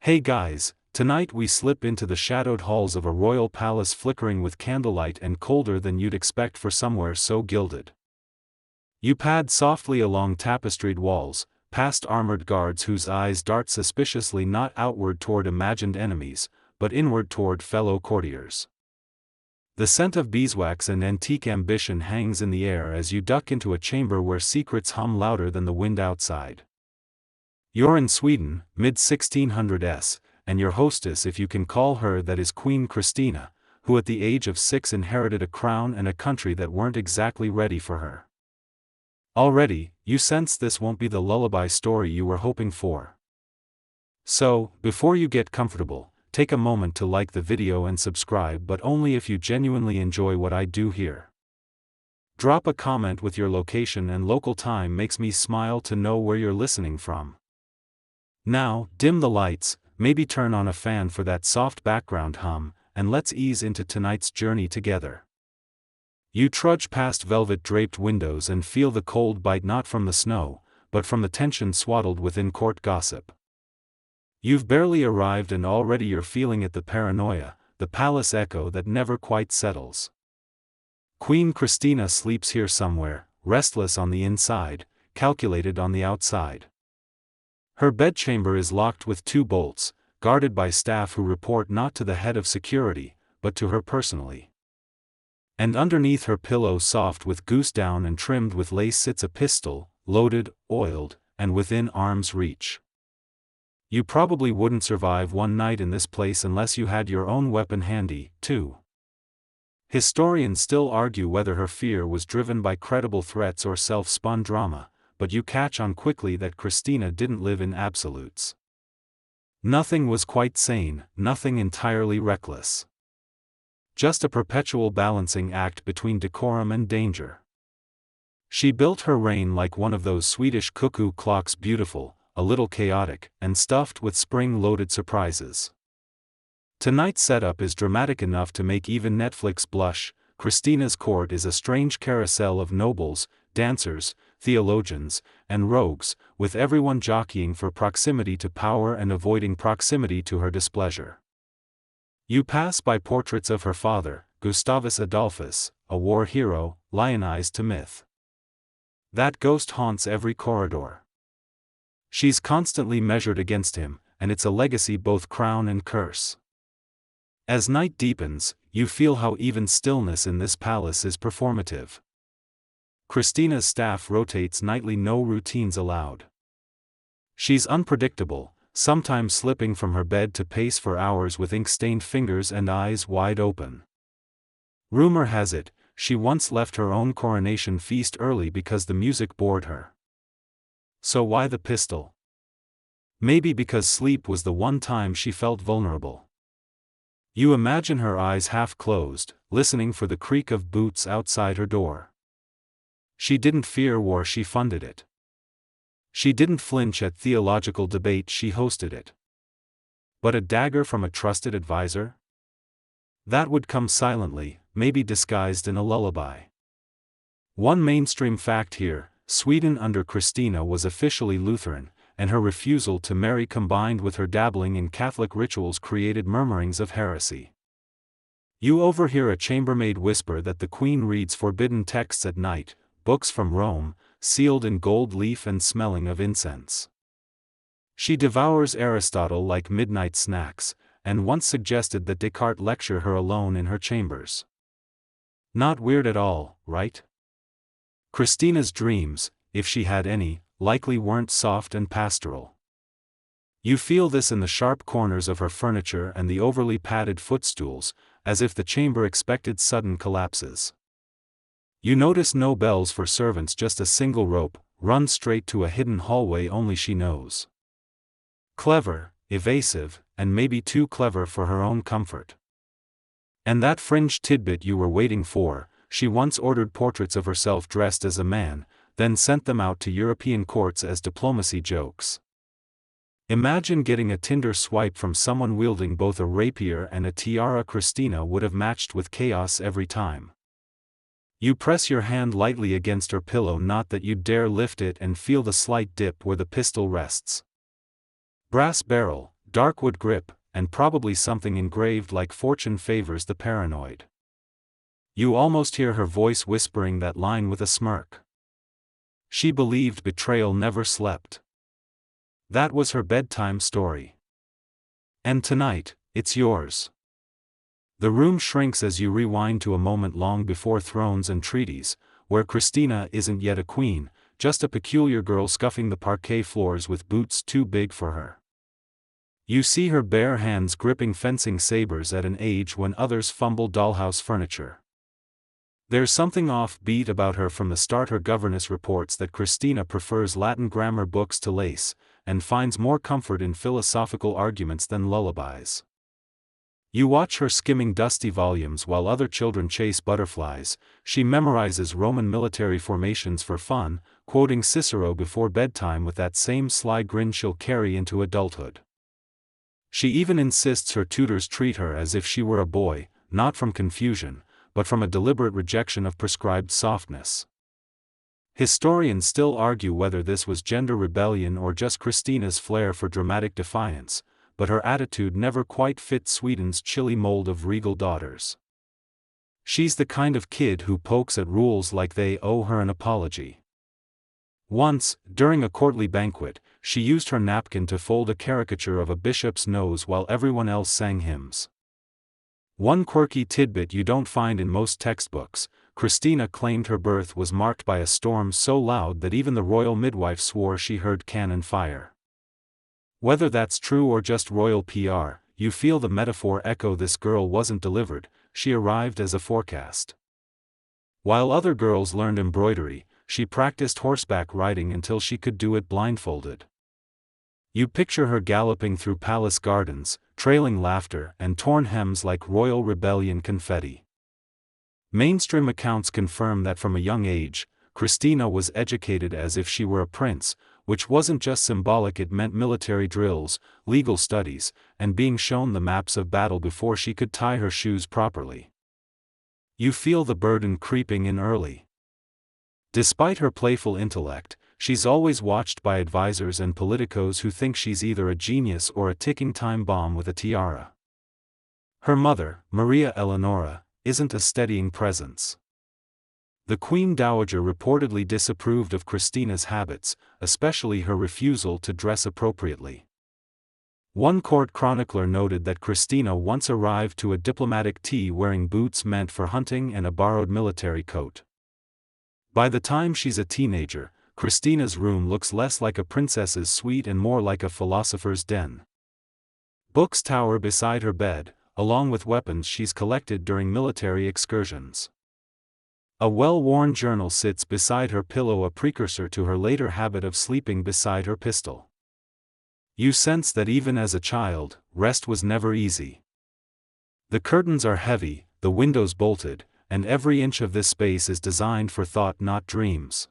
Hey guys, tonight we slip into the shadowed halls of a royal palace flickering with candlelight and colder than you'd expect for somewhere so gilded. You pad softly along tapestried walls, past armored guards whose eyes dart suspiciously not outward toward imagined enemies, but inward toward fellow courtiers. The scent of beeswax and antique ambition hangs in the air as you duck into a chamber where secrets hum louder than the wind outside. You're in Sweden, mid-1600s, and your hostess, if you can call her that, is Queen Christina, who at the age of 6 inherited a crown and a country that weren't exactly ready for her. Already, you sense this won't be the lullaby story you were hoping for. So, before you get comfortable, take a moment to like the video and subscribe, but only if you genuinely enjoy what I do here. Drop a comment with your location and local time, makes me smile to know where you're listening from. Now, dim the lights, maybe turn on a fan for that soft background hum, and let's ease into tonight's journey together. You trudge past velvet-draped windows and feel the cold bite not from the snow, but from the tension swaddled within court gossip. You've barely arrived and already you're feeling it, the paranoia, the palace echo that never quite settles. Queen Christina sleeps here somewhere, restless on the inside, calculated on the outside. Her bedchamber is locked with 2 bolts, guarded by staff who report not to the head of security, but to her personally. And underneath her pillow, soft with goose down and trimmed with lace, sits a pistol, loaded, oiled, and within arm's reach. You probably wouldn't survive one night in this place unless you had your own weapon handy, too. Historians still argue whether her fear was driven by credible threats or self-spun drama, but you catch on quickly that Christina didn't live in absolutes. Nothing was quite sane, nothing entirely reckless. Just a perpetual balancing act between decorum and danger. She built her reign like one of those Swedish cuckoo clocks, beautiful, a little chaotic, and stuffed with spring-loaded surprises. Tonight's setup is dramatic enough to make even Netflix blush. Christina's court is a strange carousel of nobles, dancers, theologians, and rogues, with everyone jockeying for proximity to power and avoiding proximity to her displeasure. You pass by portraits of her father, Gustavus Adolphus, a war hero, lionized to myth. That ghost haunts every corridor. She's constantly measured against him, and it's a legacy, both crown and curse. As night deepens, you feel how even stillness in this palace is performative. Christina's staff rotates nightly, no routines allowed. She's unpredictable, sometimes slipping from her bed to pace for hours with ink-stained fingers and eyes wide open. Rumor has it, she once left her own coronation feast early because the music bored her. So why the pistol? Maybe because sleep was the one time she felt vulnerable. You imagine her eyes half closed, listening for the creak of boots outside her door. She didn't fear war, she funded it. She didn't flinch at theological debate, she hosted it. But a dagger from a trusted advisor? That would come silently, maybe disguised in a lullaby. One mainstream fact here: Sweden under Christina was officially Lutheran, and her refusal to marry combined with her dabbling in Catholic rituals created murmurings of heresy. You overhear a chambermaid whisper that the Queen reads forbidden texts at night, books from Rome, sealed in gold leaf and smelling of incense. She devours Aristotle like midnight snacks, and once suggested that Descartes lecture her alone in her chambers. Not weird at all, right? Christina's dreams, if she had any, likely weren't soft and pastoral. You feel this in the sharp corners of her furniture and the overly padded footstools, as if the chamber expected sudden collapses. You notice no bells for servants, just a single rope, run straight to a hidden hallway only she knows. Clever, evasive, and maybe too clever for her own comfort. And that fringe tidbit you were waiting for: she once ordered portraits of herself dressed as a man, then sent them out to European courts as diplomacy jokes. Imagine getting a Tinder swipe from someone wielding both a rapier and a tiara. Christina would have matched with chaos every time. You press your hand lightly against her pillow, not that you dare lift it, and feel the slight dip where the pistol rests. Brass barrel, dark wood grip, and probably something engraved like "Fortune favors the paranoid." You almost hear her voice whispering that line with a smirk. She believed betrayal never slept. That was her bedtime story. And tonight, it's yours. The room shrinks as you rewind to a moment long before Thrones and Treaties, where Christina isn't yet a queen, just a peculiar girl scuffing the parquet floors with boots too big for her. You see her bare hands gripping fencing sabers at an age when others fumble dollhouse furniture. There's something offbeat about her from the start. Her governess reports that Christina prefers Latin grammar books to lace, and finds more comfort in philosophical arguments than lullabies. You watch her skimming dusty volumes while other children chase butterflies. She memorizes Roman military formations for fun, quoting Cicero before bedtime with that same sly grin she'll carry into adulthood. She even insists her tutors treat her as if she were a boy, not from confusion, but from a deliberate rejection of prescribed softness. Historians still argue whether this was gender rebellion or just Christina's flair for dramatic defiance, but her attitude never quite fit Sweden's chilly mold of regal daughters. She's the kind of kid who pokes at rules like they owe her an apology. Once, during a courtly banquet, she used her napkin to fold a caricature of a bishop's nose while everyone else sang hymns. One quirky tidbit you don't find in most textbooks: Christina claimed her birth was marked by a storm so loud that even the royal midwife swore she heard cannon fire. Whether that's true or just royal PR, you feel the metaphor echo. This girl wasn't delivered, she arrived as a forecast. While other girls learned embroidery, she practiced horseback riding until she could do it blindfolded. You picture her galloping through palace gardens, trailing laughter and torn hems like royal rebellion confetti. Mainstream accounts confirm that from a young age, Christina was educated as if she were a prince, which wasn't just symbolic. It meant military drills, legal studies, and being shown the maps of battle before she could tie her shoes properly. You feel the burden creeping in early. Despite her playful intellect, she's always watched by advisors and politicos who think she's either a genius or a ticking time bomb with a tiara. Her mother, Maria Eleonora, isn't a steadying presence. The Queen Dowager reportedly disapproved of Christina's habits, especially her refusal to dress appropriately. One court chronicler noted that Christina once arrived to a diplomatic tea wearing boots meant for hunting and a borrowed military coat. By the time she's a teenager, Christina's room looks less like a princess's suite and more like a philosopher's den. Books tower beside her bed, along with weapons she's collected during military excursions. A well-worn journal sits beside her pillow, a precursor to her later habit of sleeping beside her pistol. You sense that even as a child, rest was never easy. The curtains are heavy, the windows bolted, and every inch of this space is designed for thought, not dreams.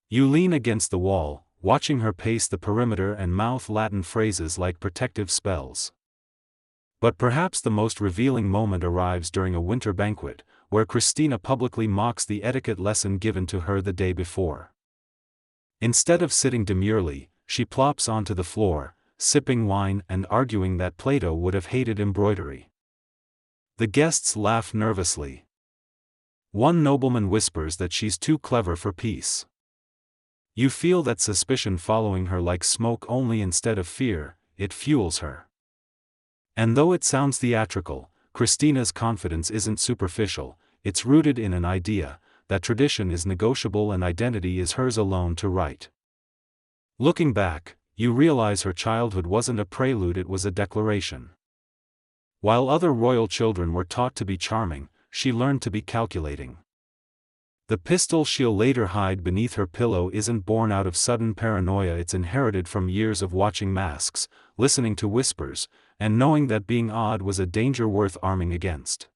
You lean against the wall, watching her pace the perimeter and mouth Latin phrases like protective spells. But perhaps the most revealing moment arrives during a winter banquet, where Christina publicly mocks the etiquette lesson given to her the day before. Instead of sitting demurely, she plops onto the floor, sipping wine and arguing that Plato would have hated embroidery. The guests laugh nervously. One nobleman whispers that she's too clever for peace. You feel that suspicion following her like smoke, only instead of fear, it fuels her. And though it sounds theatrical, Christina's confidence isn't superficial, it's rooted in an idea that tradition is negotiable and identity is hers alone to write. Looking back, you realize her childhood wasn't a prelude, it was a declaration. While other royal children were taught to be charming, she learned to be calculating. The pistol she'll later hide beneath her pillow isn't born out of sudden paranoia, it's inherited from years of watching masks, listening to whispers, and knowing that being odd was a danger worth arming against.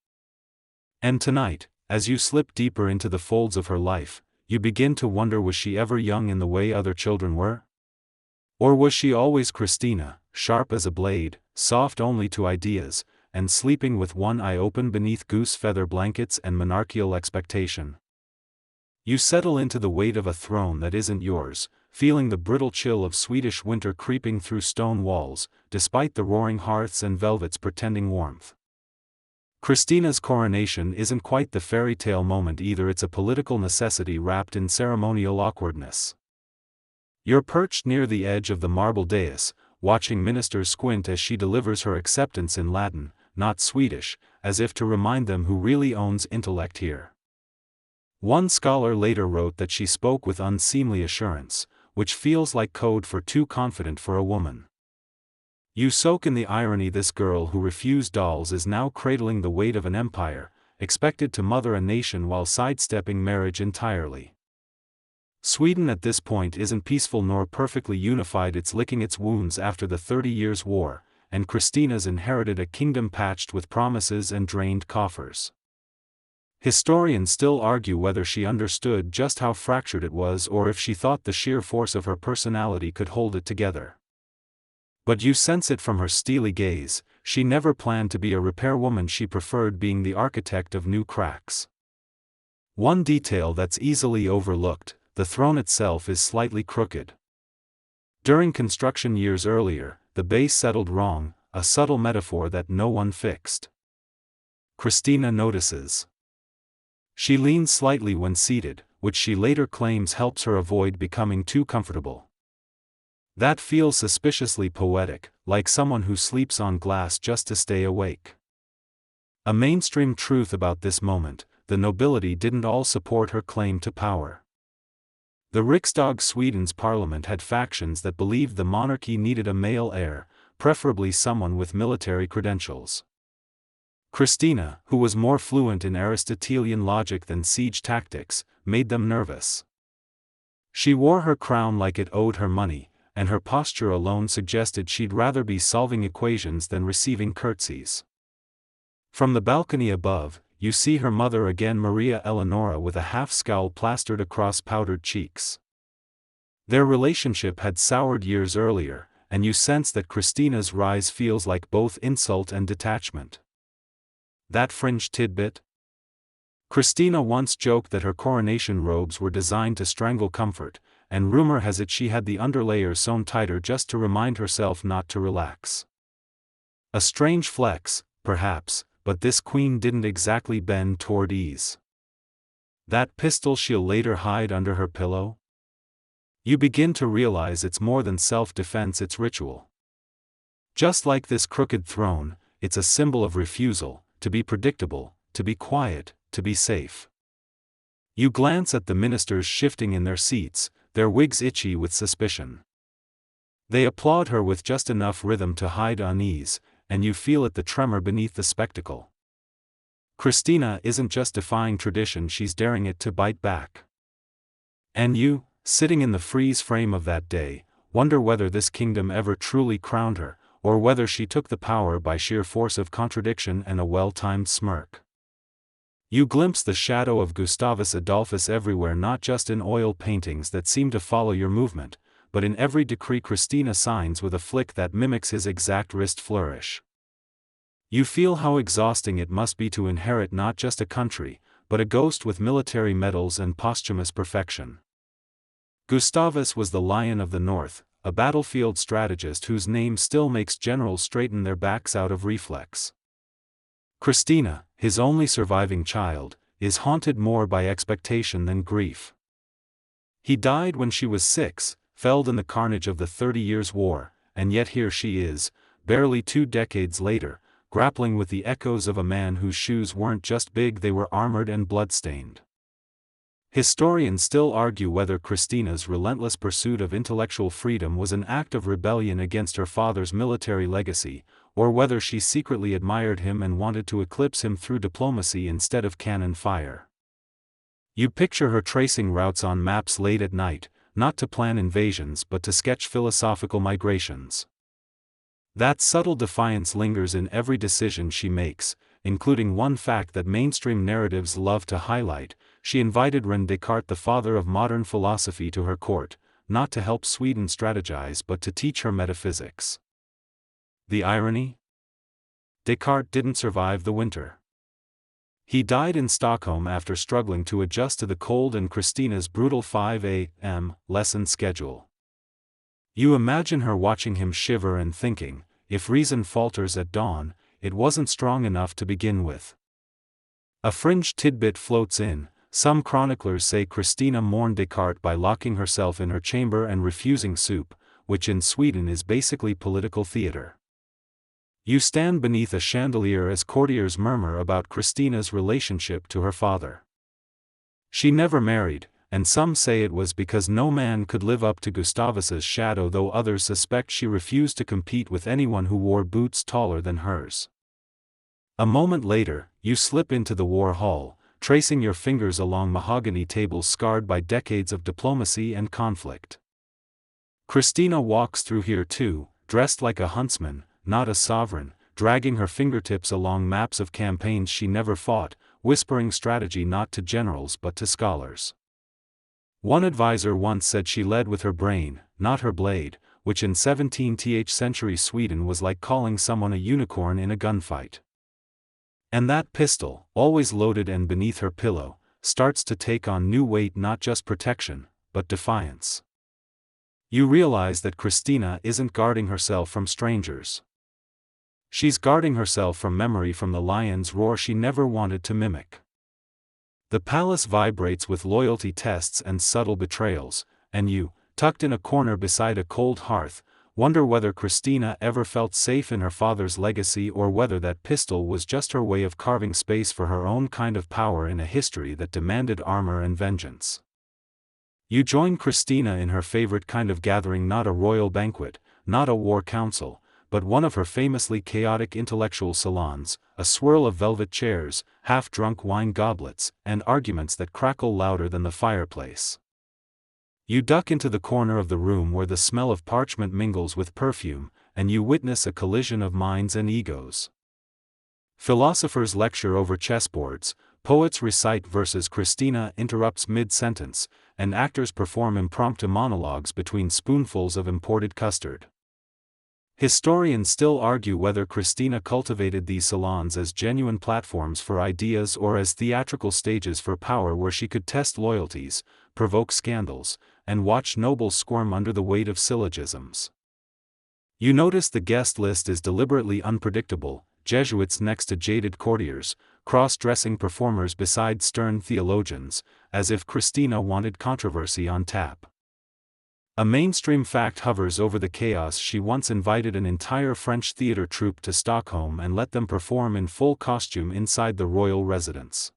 And tonight, as you slip deeper into the folds of her life, you begin to wonder, was she ever young in the way other children were? Or was she always Christina, sharp as a blade, soft only to ideas, and sleeping with one eye open beneath goose feather blankets and monarchical expectation? You settle into the weight of a throne that isn't yours, feeling the brittle chill of Swedish winter creeping through stone walls, despite the roaring hearths and velvets pretending warmth. Christina's coronation isn't quite the fairy tale moment either, it's a political necessity wrapped in ceremonial awkwardness. You're perched near the edge of the marble dais, watching ministers squint as she delivers her acceptance in Latin, not Swedish, as if to remind them who really owns intellect here. One scholar later wrote that she spoke with unseemly assurance, which feels like code for too confident for a woman. You soak in the irony. This girl who refused dolls is now cradling the weight of an empire, expected to mother a nation while sidestepping marriage entirely. Sweden at this point isn't peaceful nor perfectly unified, it's licking its wounds after the 30 Years' War, and Christina's inherited a kingdom patched with promises and drained coffers. Historians still argue whether she understood just how fractured it was or if she thought the sheer force of her personality could hold it together. But you sense it from her steely gaze, she never planned to be a repairwoman, she preferred being the architect of new cracks. One detail that's easily overlooked: the throne itself is slightly crooked. During construction years earlier, the base settled wrong, a subtle metaphor that no one fixed. Christina notices. She leans slightly when seated, which she later claims helps her avoid becoming too comfortable. That feels suspiciously poetic, like someone who sleeps on glass just to stay awake. A mainstream truth about this moment: the nobility didn't all support her claim to power. The Riksdag, Sweden's parliament, had factions that believed the monarchy needed a male heir, preferably someone with military credentials. Christina, who was more fluent in Aristotelian logic than siege tactics, made them nervous. She wore her crown like it owed her money, and her posture alone suggested she'd rather be solving equations than receiving curtsies. From the balcony above, you see her mother again, Maria Eleonora, with a half-scowl plastered across powdered cheeks. Their relationship had soured years earlier, and you sense that Christina's rise feels like both insult and detachment. That fringe tidbit? Christina once joked that her coronation robes were designed to strangle comfort, and rumor has it she had the underlayers sewn tighter just to remind herself not to relax. A strange flex, perhaps, but this queen didn't exactly bend toward ease. That pistol she'll later hide under her pillow? You begin to realize it's more than self-defense, it's ritual. Just like this crooked throne, it's a symbol of refusal, to be predictable, to be quiet, to be safe. You glance at the ministers shifting in their seats, their wigs itchy with suspicion. They applaud her with just enough rhythm to hide unease, and you feel it, the tremor beneath the spectacle. Christina isn't just defying tradition, she's daring it to bite back. And you, sitting in the freeze frame of that day, wonder whether this kingdom ever truly crowned her, or whether she took the power by sheer force of contradiction and a well-timed smirk. You glimpse the shadow of Gustavus Adolphus everywhere, not just in oil paintings that seem to follow your movement, but in every decree Christina signs with a flick that mimics his exact wrist flourish. You feel how exhausting it must be to inherit not just a country, but a ghost with military medals and posthumous perfection. Gustavus was the Lion of the North, a battlefield strategist whose name still makes generals straighten their backs out of reflex. Christina, his only surviving child, is haunted more by expectation than grief. He died when she was 6, felled in the carnage of the 30 Years' War, and yet here she is, barely 2 decades later, grappling with the echoes of a man whose shoes weren't just big, they were armored and bloodstained. Historians still argue whether Christina's relentless pursuit of intellectual freedom was an act of rebellion against her father's military legacy, or whether she secretly admired him and wanted to eclipse him through diplomacy instead of cannon fire. You picture her tracing routes on maps late at night, not to plan invasions but to sketch philosophical migrations. That subtle defiance lingers in every decision she makes, including one fact that mainstream narratives love to highlight: she invited René Descartes, the father of modern philosophy, to her court, not to help Sweden strategize but to teach her metaphysics. The irony? Descartes didn't survive the winter. He died in Stockholm after struggling to adjust to the cold and Christina's brutal 5 a.m. lesson schedule. You imagine her watching him shiver and thinking, if reason falters at dawn, it wasn't strong enough to begin with. A fringe tidbit floats in. Some chroniclers say Christina mourned Descartes by locking herself in her chamber and refusing soup, which in Sweden is basically political theater. You stand beneath a chandelier as courtiers murmur about Christina's relationship to her father. She never married, and some say it was because no man could live up to Gustavus's shadow, though others suspect she refused to compete with anyone who wore boots taller than hers. A moment later, you slip into the war hall, tracing your fingers along mahogany tables scarred by decades of diplomacy and conflict. Christina walks through here too, dressed like a huntsman, not a sovereign, dragging her fingertips along maps of campaigns she never fought, whispering strategy not to generals but to scholars. One advisor once said she led with her brain, not her blade, which in 17th century Sweden was like calling someone a unicorn in a gunfight. And that pistol, always loaded and beneath her pillow, starts to take on new weight, not just protection, but defiance. You realize that Christina isn't guarding herself from strangers. She's guarding herself from memory, from the lion's roar she never wanted to mimic. The palace vibrates with loyalty tests and subtle betrayals, and you, tucked in a corner beside a cold hearth, wonder whether Christina ever felt safe in her father's legacy, or whether that pistol was just her way of carving space for her own kind of power in a history that demanded armor and vengeance. You join Christina in her favorite kind of gathering, not a royal banquet, not a war council, but one of her famously chaotic intellectual salons, a swirl of velvet chairs, half-drunk wine goblets, and arguments that crackle louder than the fireplace. You duck into the corner of the room where the smell of parchment mingles with perfume, and you witness a collision of minds and egos. Philosophers lecture over chessboards, poets recite verses, Christina interrupts mid-sentence, and actors perform impromptu monologues between spoonfuls of imported custard. Historians still argue whether Christina cultivated these salons as genuine platforms for ideas or as theatrical stages for power where she could test loyalties, provoke scandals, and watch nobles squirm under the weight of syllogisms. You notice the guest list is deliberately unpredictable: Jesuits next to jaded courtiers, cross-dressing performers beside stern theologians, as if Christina wanted controversy on tap. A mainstream fact hovers over the chaos: she once invited an entire French theatre troupe to Stockholm and let them perform in full costume inside the royal residence.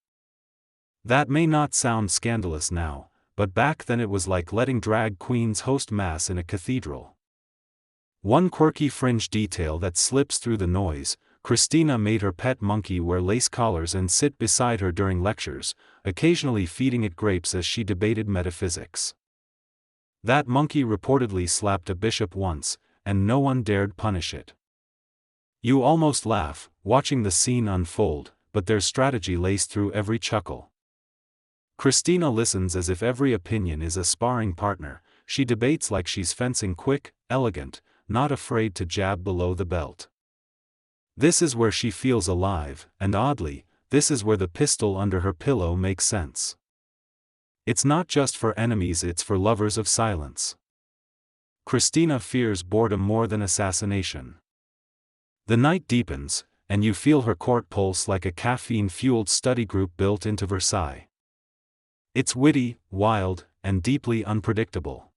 That may not sound scandalous now, but back then it was like letting drag queens host mass in a cathedral. One quirky fringe detail that slips through the noise: Christina made her pet monkey wear lace collars and sit beside her during lectures, occasionally feeding it grapes as she debated metaphysics. That monkey reportedly slapped a bishop once, and no one dared punish it. You almost laugh, watching the scene unfold, but there's strategy laced through every chuckle. Christina listens as if every opinion is a sparring partner. She debates like she's fencing, quick, elegant, not afraid to jab below the belt. This is where she feels alive, and oddly, this is where the pistol under her pillow makes sense. It's not just for enemies, it's for lovers of silence. Christina fears boredom more than assassination. The night deepens, and you feel her court pulse like a caffeine-fueled study group built into Versailles. It's witty, wild, and deeply unpredictable.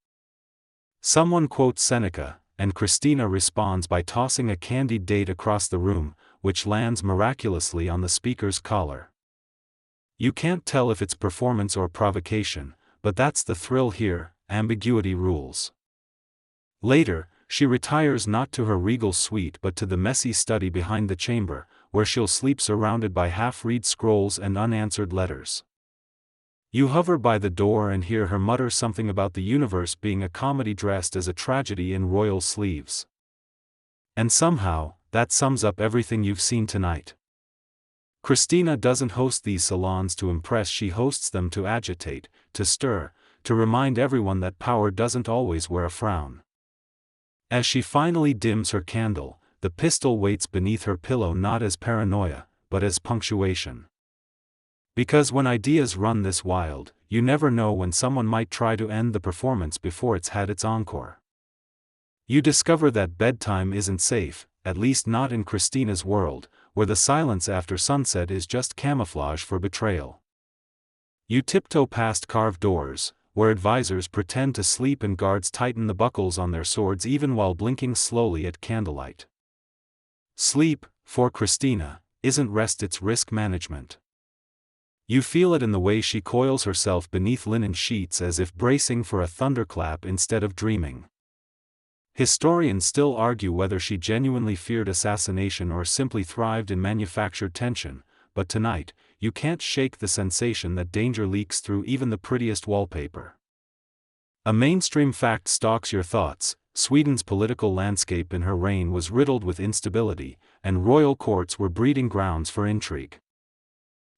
Someone quotes Seneca, and Christina responds by tossing a candied date across the room, which lands miraculously on the speaker's collar. You can't tell if it's performance or provocation, but that's the thrill here: ambiguity rules. Later, she retires not to her regal suite but to the messy study behind the chamber, where she'll sleep surrounded by half-read scrolls and unanswered letters. You hover by the door and hear her mutter something about the universe being a comedy dressed as a tragedy in royal sleeves. And somehow, that sums up everything you've seen tonight. Christina doesn't host these salons to impress, she hosts them to agitate, to stir, to remind everyone that power doesn't always wear a frown. As she finally dims her candle, the pistol waits beneath her pillow not as paranoia, but as punctuation. Because when ideas run this wild, you never know when someone might try to end the performance before it's had its encore. You discover that bedtime isn't safe, at least not in Christina's world, where the silence after sunset is just camouflage for betrayal. You tiptoe past carved doors, where advisors pretend to sleep and guards tighten the buckles on their swords even while blinking slowly at candlelight. Sleep, for Christina, isn't rest, it's risk management. You feel it in the way she coils herself beneath linen sheets as if bracing for a thunderclap instead of dreaming. Historians still argue whether she genuinely feared assassination or simply thrived in manufactured tension, but tonight, you can't shake the sensation that danger leaks through even the prettiest wallpaper. A mainstream fact stalks your thoughts: Sweden's political landscape in her reign was riddled with instability, and royal courts were breeding grounds for intrigue.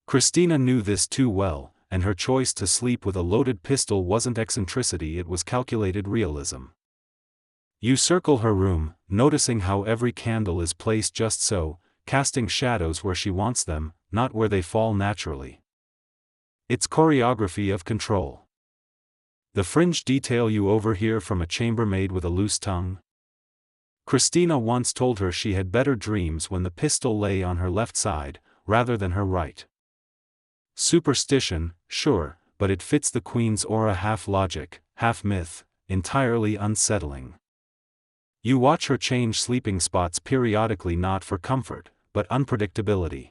Christina knew this too well, and her choice to sleep with a loaded pistol wasn't eccentricity, it was calculated realism. You circle her room, noticing how every candle is placed just so, casting shadows where she wants them, not where they fall naturally. It's choreography of control. The fringe detail you overhear from a chambermaid with a loose tongue. Christina once told her she had better dreams when the pistol lay on her left side, rather than her right. Superstition, sure, but it fits the queen's aura, half logic, half myth, entirely unsettling. You watch her change sleeping spots periodically, not for comfort, but unpredictability.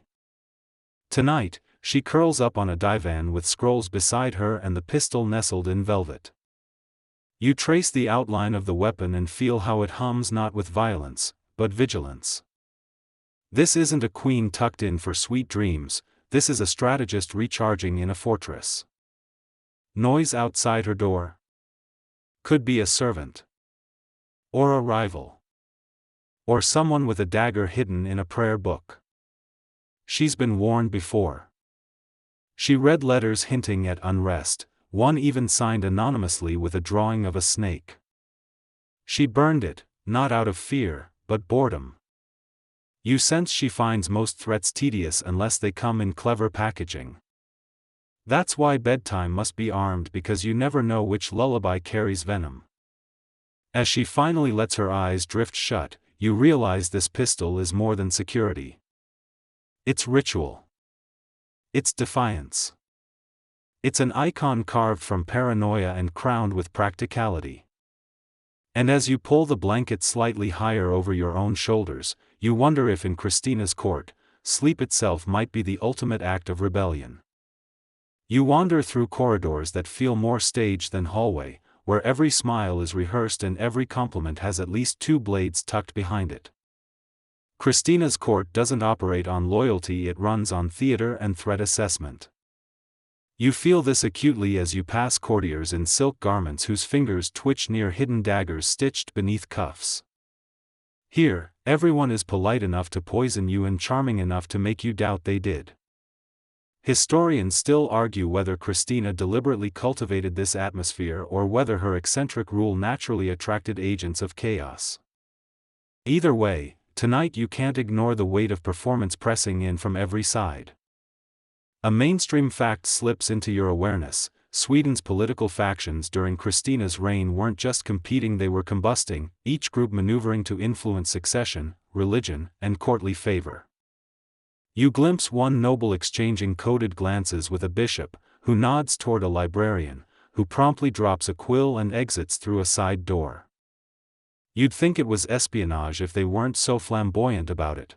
Tonight, she curls up on a divan with scrolls beside her and the pistol nestled in velvet. You trace the outline of the weapon and feel how it hums, not with violence, but vigilance. This isn't a queen tucked in for sweet dreams, this is a strategist recharging in a fortress. Noise outside her door. Could be a servant. Or a rival. Or someone with a dagger hidden in a prayer book. She's been warned before. She read letters hinting at unrest, one even signed anonymously with a drawing of a snake. She burned it, not out of fear, but boredom. You sense she finds most threats tedious unless they come in clever packaging. That's why bedtime must be armed, because you never know which lullaby carries venom. As she finally lets her eyes drift shut, you realize this pistol is more than security. It's ritual. It's defiance. It's an icon carved from paranoia and crowned with practicality. And as you pull the blanket slightly higher over your own shoulders, you wonder if in Christina's court, sleep itself might be the ultimate act of rebellion. You wander through corridors that feel more staged than hallway, where every smile is rehearsed and every compliment has at least two blades tucked behind it. Christina's court doesn't operate on loyalty, it runs on theater and threat assessment. You feel this acutely as you pass courtiers in silk garments whose fingers twitch near hidden daggers stitched beneath cuffs. Here, everyone is polite enough to poison you and charming enough to make you doubt they did. Historians still argue whether Christina deliberately cultivated this atmosphere or whether her eccentric rule naturally attracted agents of chaos. Either way, tonight you can't ignore the weight of performance pressing in from every side. A mainstream fact slips into your awareness: Sweden's political factions during Christina's reign weren't just competing, they were combusting, each group maneuvering to influence succession, religion, and courtly favor. You glimpse one noble exchanging coded glances with a bishop, who nods toward a librarian, who promptly drops a quill and exits through a side door. You'd think it was espionage if they weren't so flamboyant about it.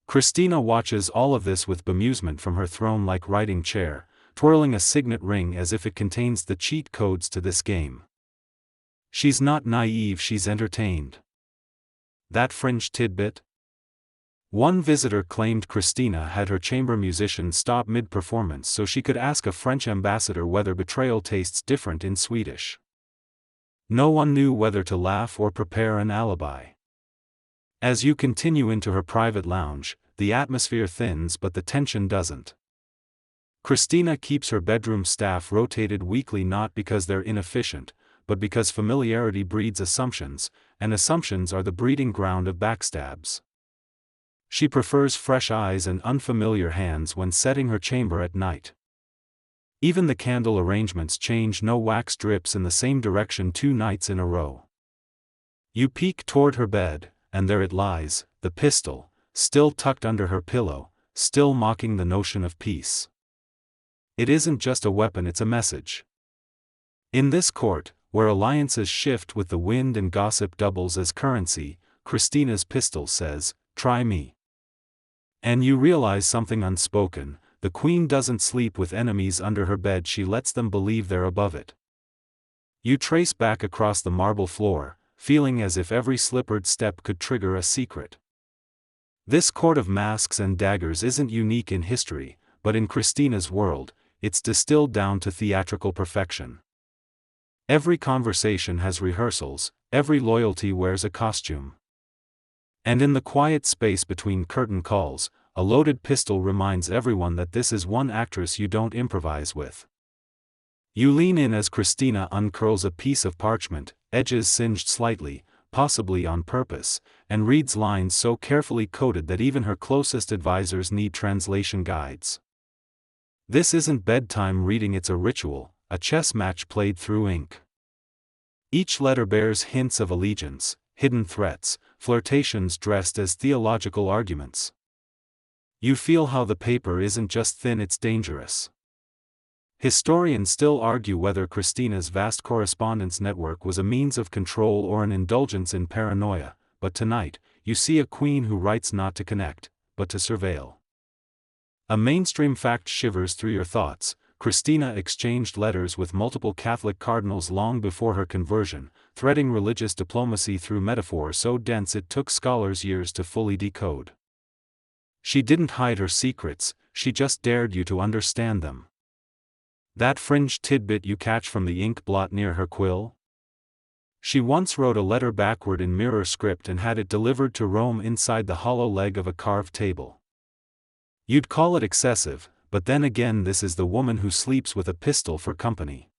Christina watches all of this with bemusement from her throne-like writing chair, twirling a signet ring as if it contains the cheat codes to this game. She's not naive, she's entertained. That fringe tidbit? One visitor claimed Christina had her chamber musician stop mid-performance so she could ask a French ambassador whether betrayal tastes different in Swedish. No one knew whether to laugh or prepare an alibi. As you continue into her private lounge, the atmosphere thins but the tension doesn't. Christina keeps her bedroom staff rotated weekly, not because they're inefficient, but because familiarity breeds assumptions, and assumptions are the breeding ground of backstabs. She prefers fresh eyes and unfamiliar hands when setting her chamber at night. Even the candle arrangements change, no wax drips in the same direction 2 nights in a row. You peek toward her bed, and there it lies, the pistol, still tucked under her pillow, still mocking the notion of peace. It isn't just a weapon, it's a message. In this court, where alliances shift with the wind and gossip doubles as currency, Christina's pistol says, "Try me." And you realize something unspoken: the queen doesn't sleep with enemies under her bed, she lets them believe they're above it. You trace back across the marble floor, feeling as if every slippered step could trigger a secret. This court of masks and daggers isn't unique in history, but in Christina's world, it's distilled down to theatrical perfection. Every conversation has rehearsals, every loyalty wears a costume. And in the quiet space between curtain calls, a loaded pistol reminds everyone that this is one actress you don't improvise with. You lean in as Christina uncurls a piece of parchment, edges singed slightly, possibly on purpose, and reads lines so carefully coded that even her closest advisors need translation guides. This isn't bedtime reading, it's a ritual, a chess match played through ink. Each letter bears hints of allegiance, hidden threats, flirtations dressed as theological arguments. You feel how the paper isn't just thin, it's dangerous. Historians still argue whether Christina's vast correspondence network was a means of control or an indulgence in paranoia, but tonight, you see a queen who writes not to connect, but to surveil. A mainstream fact shivers through your thoughts: Christina exchanged letters with multiple Catholic cardinals long before her conversion, threading religious diplomacy through metaphor so dense it took scholars years to fully decode. She didn't hide her secrets, she just dared you to understand them. That fringed tidbit you catch from the ink blot near her quill? She once wrote a letter backward in mirror script and had it delivered to Rome inside the hollow leg of a carved table. You'd call it excessive, but then again, this is the woman who sleeps with a pistol for company.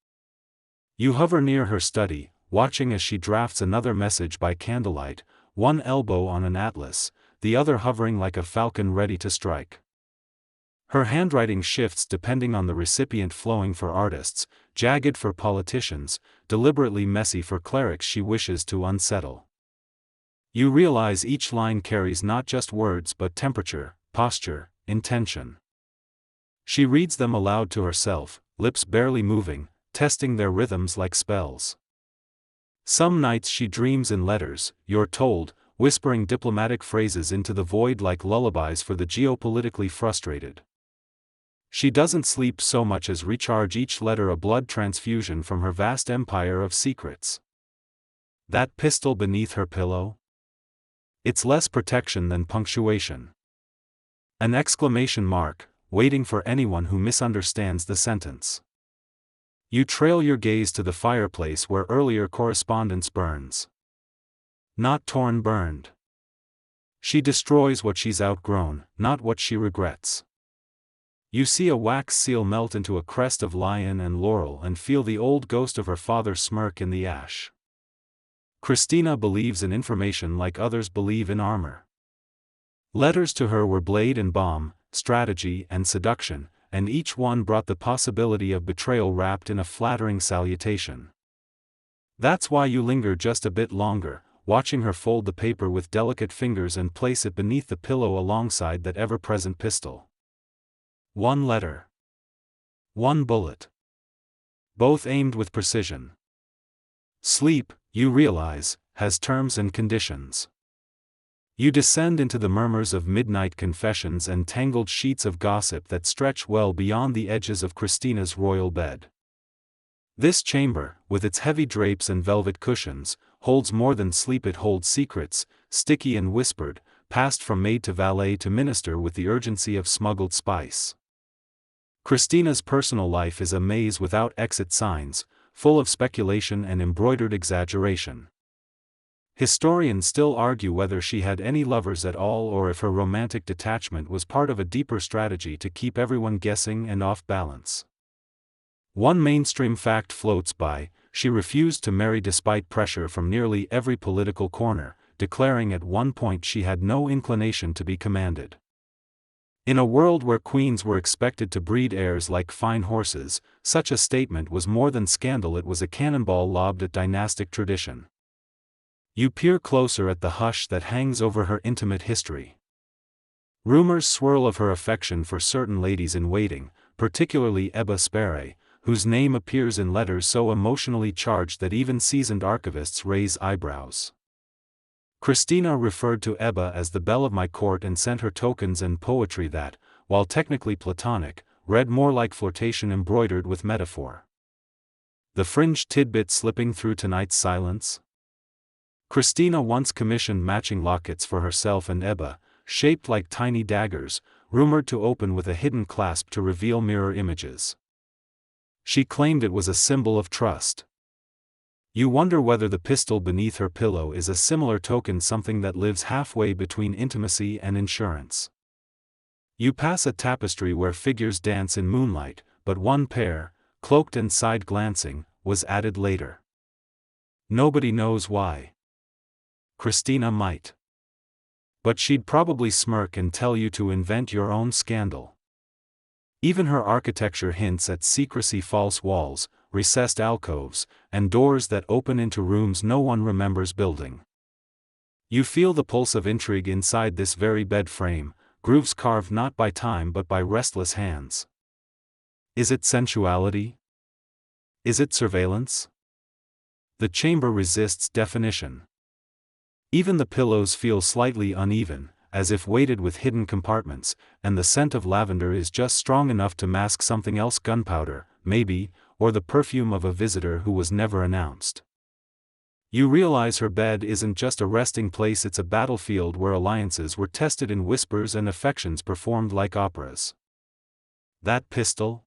You hover near her study, watching as she drafts another message by candlelight, one elbow on an atlas, the other hovering like a falcon ready to strike. Her handwriting shifts depending on the recipient, flowing for artists, jagged for politicians, deliberately messy for clerics she wishes to unsettle. You realize each line carries not just words but temperature, posture, intention. She reads them aloud to herself, lips barely moving, testing their rhythms like spells. Some nights she dreams in letters, you're told, whispering diplomatic phrases into the void like lullabies for the geopolitically frustrated. She doesn't sleep so much as recharge each letter a blood transfusion from her vast empire of secrets. That pistol beneath her pillow? It's less protection than punctuation. An exclamation mark, waiting for anyone who misunderstands the sentence. You trail your gaze to the fireplace where earlier correspondence burns. Not torn, burned. She destroys what she's outgrown, not what she regrets. You see a wax seal melt into a crest of lion and laurel and feel the old ghost of her father smirk in the ash. Christina believes in information like others believe in armor. Letters to her were blade and bomb, strategy and seduction, and each one brought the possibility of betrayal wrapped in a flattering salutation. That's why you linger just a bit longer, watching her fold the paper with delicate fingers and place it beneath the pillow alongside that ever-present pistol. One letter. One bullet. Both aimed with precision. Sleep, you realize, has terms and conditions. You descend into the murmurs of midnight confessions and tangled sheets of gossip that stretch well beyond the edges of Christina's royal bed. This chamber, with its heavy drapes and velvet cushions, holds more than sleep, it holds secrets, sticky and whispered, passed from maid to valet to minister with the urgency of smuggled spice. Christina's personal life is a maze without exit signs, full of speculation and embroidered exaggeration. Historians still argue whether she had any lovers at all or if her romantic detachment was part of a deeper strategy to keep everyone guessing and off balance. One mainstream fact floats by: she refused to marry despite pressure from nearly every political corner, declaring at one point she had no inclination to be commanded. In a world where queens were expected to breed heirs like fine horses, such a statement was more than scandal, it was a cannonball lobbed at dynastic tradition. You peer closer at the hush that hangs over her intimate history. Rumors swirl of her affection for certain ladies in waiting, particularly Ebba Sparre, whose name appears in letters so emotionally charged that even seasoned archivists raise eyebrows. Christina referred to Ebba as the belle of my court and sent her tokens and poetry that, while technically platonic, read more like flirtation embroidered with metaphor. The fringed tidbit slipping through tonight's silence? Christina once commissioned matching lockets for herself and Ebba, shaped like tiny daggers, rumored to open with a hidden clasp to reveal mirror images. She claimed it was a symbol of trust. You wonder whether the pistol beneath her pillow is a similar token, something that lives halfway between intimacy and insurance. You pass a tapestry where figures dance in moonlight, but one pair, cloaked and side-glancing, was added later. Nobody knows why. Christina might. But she'd probably smirk and tell you to invent your own scandal. Even her architecture hints at secrecy: false walls, recessed alcoves, and doors that open into rooms no one remembers building. You feel the pulse of intrigue inside this very bed frame, grooves carved not by time but by restless hands. Is it sensuality? Is it surveillance? The chamber resists definition. Even the pillows feel slightly uneven, as if weighted with hidden compartments, and the scent of lavender is just strong enough to mask something else: gunpowder, maybe, or the perfume of a visitor who was never announced. You realize her bed isn't just a resting place, it's a battlefield where alliances were tested in whispers and affections performed like operas. That pistol?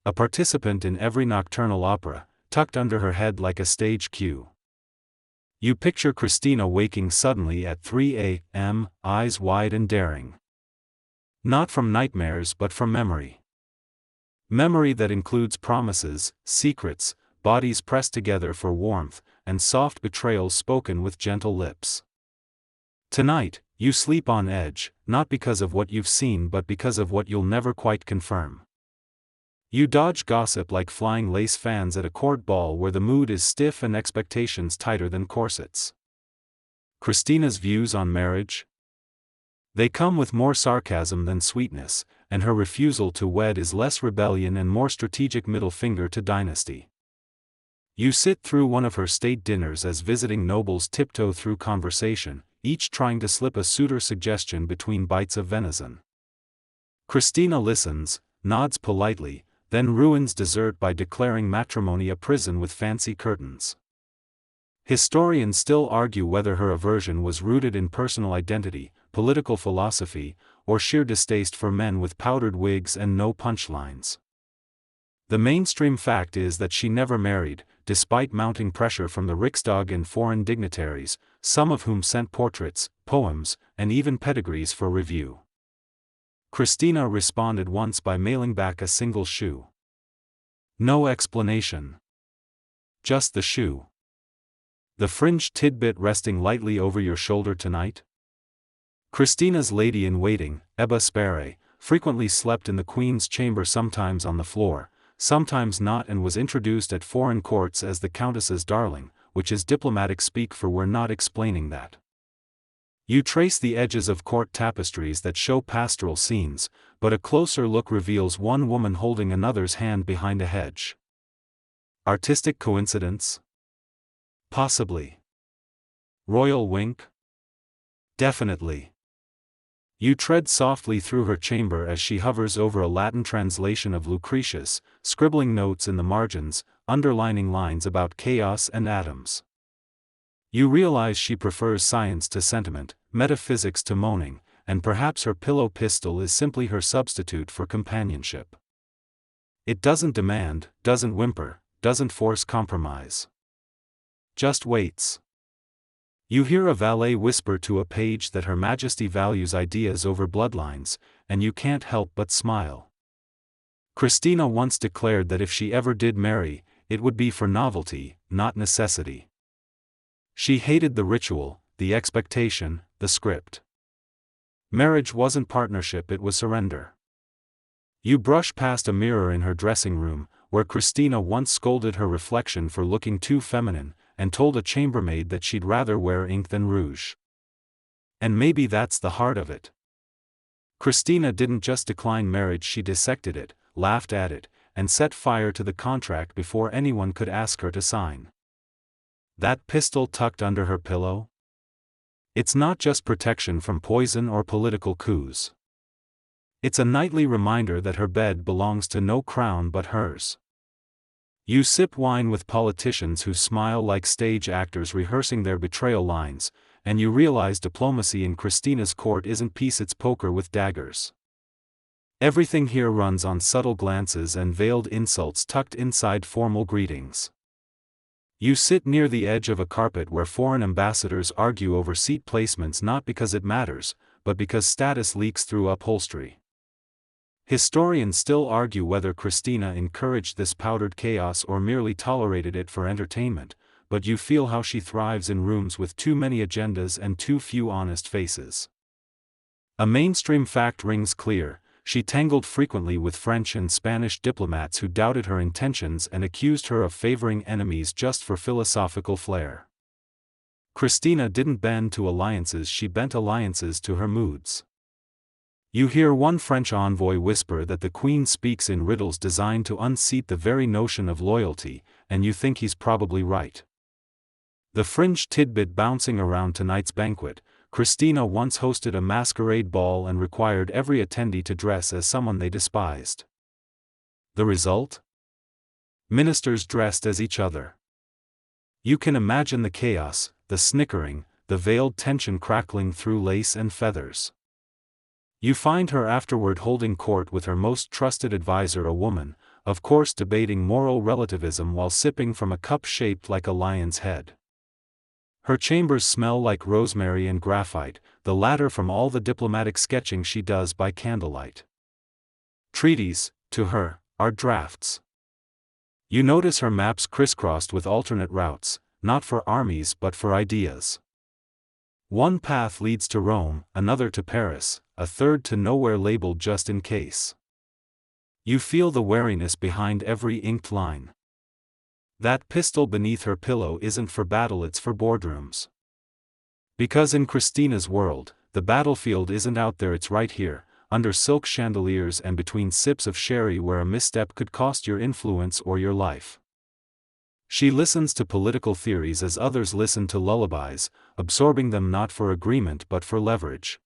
A participant in every nocturnal opera, tucked under her head like a stage cue. You picture Christina waking suddenly at 3 a.m., eyes wide and daring. Not from nightmares but from memory. Memory that includes promises, secrets, bodies pressed together for warmth, and soft betrayals spoken with gentle lips. Tonight, you sleep on edge, not because of what you've seen but because of what you'll never quite confirm. You dodge gossip like flying lace fans at a court ball where the mood is stiff and expectations tighter than corsets. Christina's views on marriage? They come with more sarcasm than sweetness, and her refusal to wed is less rebellion and more strategic middle finger to dynasty. You sit through one of her state dinners as visiting nobles tiptoe through conversation, each trying to slip a suitor suggestion between bites of venison. Christina listens, nods politely, then ruins dessert by declaring matrimony a prison with fancy curtains. Historians still argue whether her aversion was rooted in personal identity, political philosophy, or sheer distaste for men with powdered wigs and no punchlines. The mainstream fact is that she never married, despite mounting pressure from the Riksdag and foreign dignitaries, some of whom sent portraits, poems, and even pedigrees for review. Christina responded once by mailing back a single shoe. No explanation. Just the shoe. The fringed tidbit resting lightly over your shoulder tonight? Christina's lady-in-waiting, Ebba Sparre, frequently slept in the Queen's chamber, sometimes on the floor, sometimes not, and was introduced at foreign courts as the Countess's darling, which is diplomatic speak for "we're not explaining that." You trace the edges of court tapestries that show pastoral scenes, but a closer look reveals one woman holding another's hand behind a hedge. Artistic coincidence? Possibly. Royal wink? Definitely. You tread softly through her chamber as she hovers over a Latin translation of Lucretius, scribbling notes in the margins, underlining lines about chaos and atoms. You realize she prefers science to sentiment, metaphysics to moaning, and perhaps her pillow pistol is simply her substitute for companionship. It doesn't demand, doesn't whimper, doesn't force compromise. Just waits. You hear a valet whisper to a page that Her Majesty values ideas over bloodlines, and you can't help but smile. Christina once declared that if she ever did marry, it would be for novelty, not necessity. She hated the ritual, the expectation, the script. Marriage wasn't partnership, it was surrender. You brush past a mirror in her dressing room, where Christina once scolded her reflection for looking too feminine, and told a chambermaid that she'd rather wear ink than rouge. And maybe that's the heart of it. Christina didn't just decline marriage, she dissected it, laughed at it, and set fire to the contract before anyone could ask her to sign. That pistol tucked under her pillow? It's not just protection from poison or political coups. It's a nightly reminder that her bed belongs to no crown but hers. You sip wine with politicians who smile like stage actors rehearsing their betrayal lines, and you realize diplomacy in Christina's court isn't peace, it's poker with daggers. Everything here runs on subtle glances and veiled insults tucked inside formal greetings. You sit near the edge of a carpet where foreign ambassadors argue over seat placements, not because it matters, but because status leaks through upholstery. Historians still argue whether Christina encouraged this powdered chaos or merely tolerated it for entertainment, but you feel how she thrives in rooms with too many agendas and too few honest faces. A mainstream fact rings clear: she tangled frequently with French and Spanish diplomats who doubted her intentions and accused her of favoring enemies just for philosophical flair. Christina didn't bend to alliances, she bent alliances to her moods. You hear one French envoy whisper that the Queen speaks in riddles designed to unseat the very notion of loyalty, and you think he's probably right. The fringe tidbit bouncing around tonight's banquet: Christina once hosted a masquerade ball and required every attendee to dress as someone they despised. The result? Ministers dressed as each other. You can imagine the chaos, the snickering, the veiled tension crackling through lace and feathers. You find her afterward holding court with her most trusted advisor, a woman, of course, debating moral relativism while sipping from a cup shaped like a lion's head. Her chambers smell like rosemary and graphite, the latter from all the diplomatic sketching she does by candlelight. Treaties, to her, are drafts. You notice her maps crisscrossed with alternate routes, not for armies but for ideas. One path leads to Rome, another to Paris, a third to nowhere, labeled just in case. You feel the wariness behind every inked line. That pistol beneath her pillow isn't for battle, it's for boardrooms. Because in Christina's world, the battlefield isn't out there, it's right here, under silk chandeliers and between sips of sherry, where a misstep could cost your influence or your life. She listens to political theories as others listen to lullabies, absorbing them not for agreement but for leverage.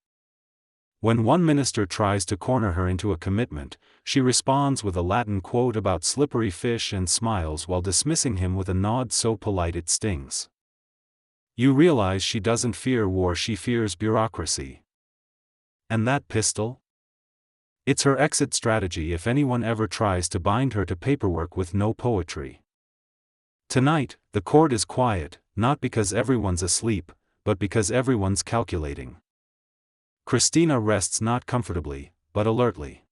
When one minister tries to corner her into a commitment, she responds with a Latin quote about slippery fish and smiles while dismissing him with a nod so polite it stings. You realize she doesn't fear war, she fears bureaucracy. And that pistol? It's her exit strategy if anyone ever tries to bind her to paperwork with no poetry. Tonight, the court is quiet, not because everyone's asleep, but because everyone's calculating. Christina rests not comfortably, but alertly.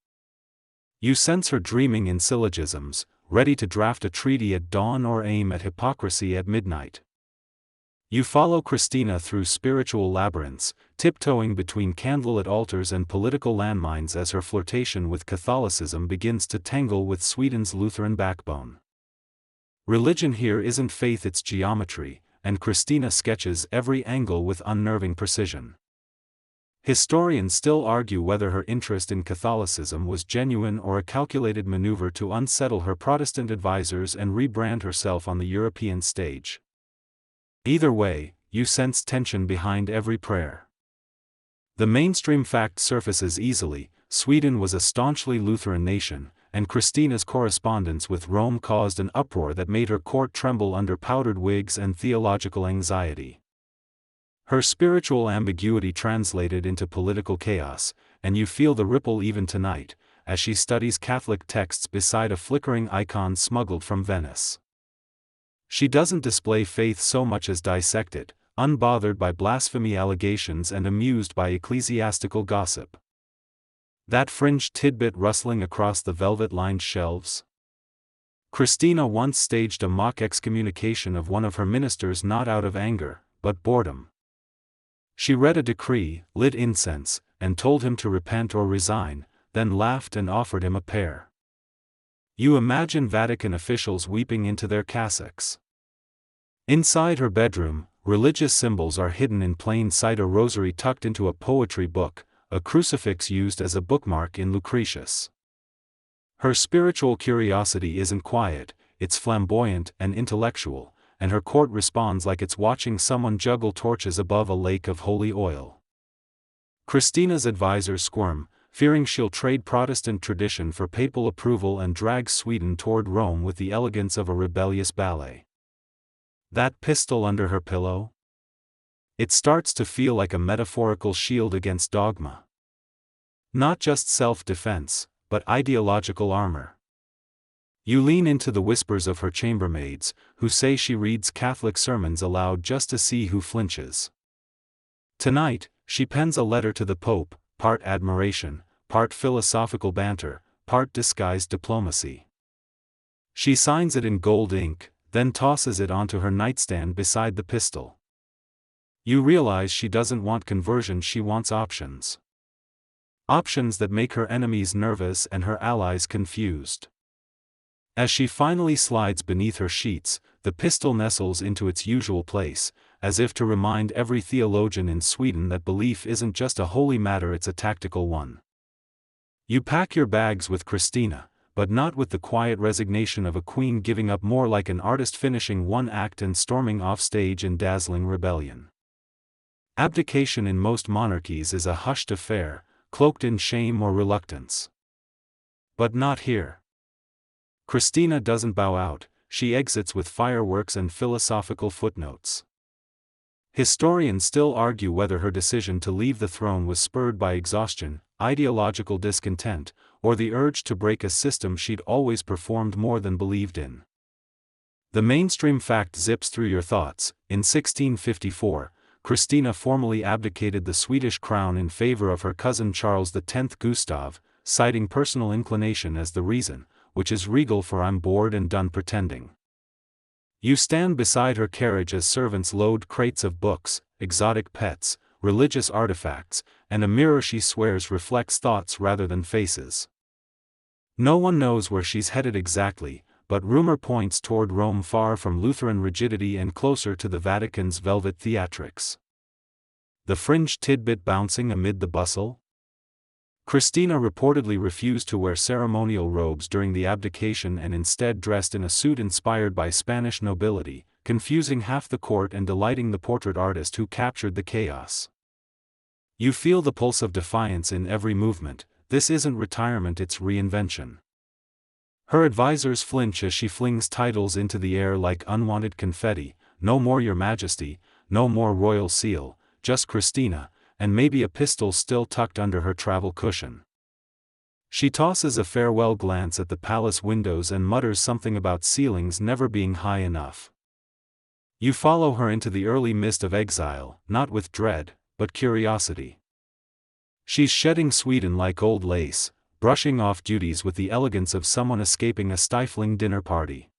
You sense her dreaming in syllogisms, ready to draft a treaty at dawn or aim at hypocrisy at midnight. You follow Christina through spiritual labyrinths, tiptoeing between candlelit altars and political landmines as her flirtation with Catholicism begins to tangle with Sweden's Lutheran backbone. Religion here isn't faith, it's geometry, and Christina sketches every angle with unnerving precision. Historians still argue whether her interest in Catholicism was genuine or a calculated maneuver to unsettle her Protestant advisors and rebrand herself on the European stage. Either way, you sense tension behind every prayer. The mainstream fact surfaces easily: Sweden was a staunchly Lutheran nation, and Christina's correspondence with Rome caused an uproar that made her court tremble under powdered wigs and theological anxiety. Her spiritual ambiguity translated into political chaos, and you feel the ripple even tonight, as she studies Catholic texts beside a flickering icon smuggled from Venice. She doesn't display faith so much as dissect it, unbothered by blasphemy allegations and amused by ecclesiastical gossip. That fringe tidbit rustling across the velvet-lined shelves? Christina once staged a mock excommunication of one of her ministers, not out of anger, but boredom. She read a decree, lit incense, and told him to repent or resign, then laughed and offered him a pear. You imagine Vatican officials weeping into their cassocks. Inside her bedroom, religious symbols are hidden in plain sight: a rosary tucked into a poetry book, a crucifix used as a bookmark in Lucretius. Her spiritual curiosity isn't quiet, it's flamboyant and intellectual, and her court responds like it's watching someone juggle torches above a lake of holy oil. Christina's advisors squirm, fearing she'll trade Protestant tradition for papal approval and drag Sweden toward Rome with the elegance of a rebellious ballet. That pistol under her pillow? It starts to feel like a metaphorical shield against dogma. Not just self-defense, but ideological armor. You lean into the whispers of her chambermaids, who say she reads Catholic sermons aloud just to see who flinches. Tonight, she pens a letter to the Pope, part admiration, part philosophical banter, part disguised diplomacy. She signs it in gold ink, then tosses it onto her nightstand beside the pistol. You realize she doesn't want conversion, she wants options. Options that make her enemies nervous and her allies confused. As she finally slides beneath her sheets, the pistol nestles into its usual place, as if to remind every theologian in Sweden that belief isn't just a holy matter, it's a tactical one. You pack your bags with Christina, but not with the quiet resignation of a queen giving up, more like an artist finishing one act and storming off stage in dazzling rebellion. Abdication in most monarchies is a hushed affair, cloaked in shame or reluctance. But not here. Christina doesn't bow out, she exits with fireworks and philosophical footnotes. Historians still argue whether her decision to leave the throne was spurred by exhaustion, ideological discontent, or the urge to break a system she'd always performed more than believed in. The mainstream fact zips through your thoughts. In 1654, Christina formally abdicated the Swedish crown in favor of her cousin Charles X Gustav, citing personal inclination as the reason, which is regal for "I'm bored and done pretending." You stand beside her carriage as servants load crates of books, exotic pets, religious artifacts, and a mirror she swears reflects thoughts rather than faces. No one knows where she's headed exactly, but rumor points toward Rome, far from Lutheran rigidity and closer to the Vatican's velvet theatrics. The fringe tidbit bouncing amid the bustle? Christina reportedly refused to wear ceremonial robes during the abdication and instead dressed in a suit inspired by Spanish nobility, confusing half the court and delighting the portrait artist who captured the chaos. You feel the pulse of defiance in every movement. This isn't retirement, it's reinvention. Her advisors flinch as she flings titles into the air like unwanted confetti: no more Your Majesty, no more royal seal, just Christina, and maybe a pistol still tucked under her travel cushion. She tosses a farewell glance at the palace windows and mutters something about ceilings never being high enough. You follow her into the early mist of exile, not with dread, but curiosity. She's shedding Sweden like old lace, brushing off duties with the elegance of someone escaping a stifling dinner party.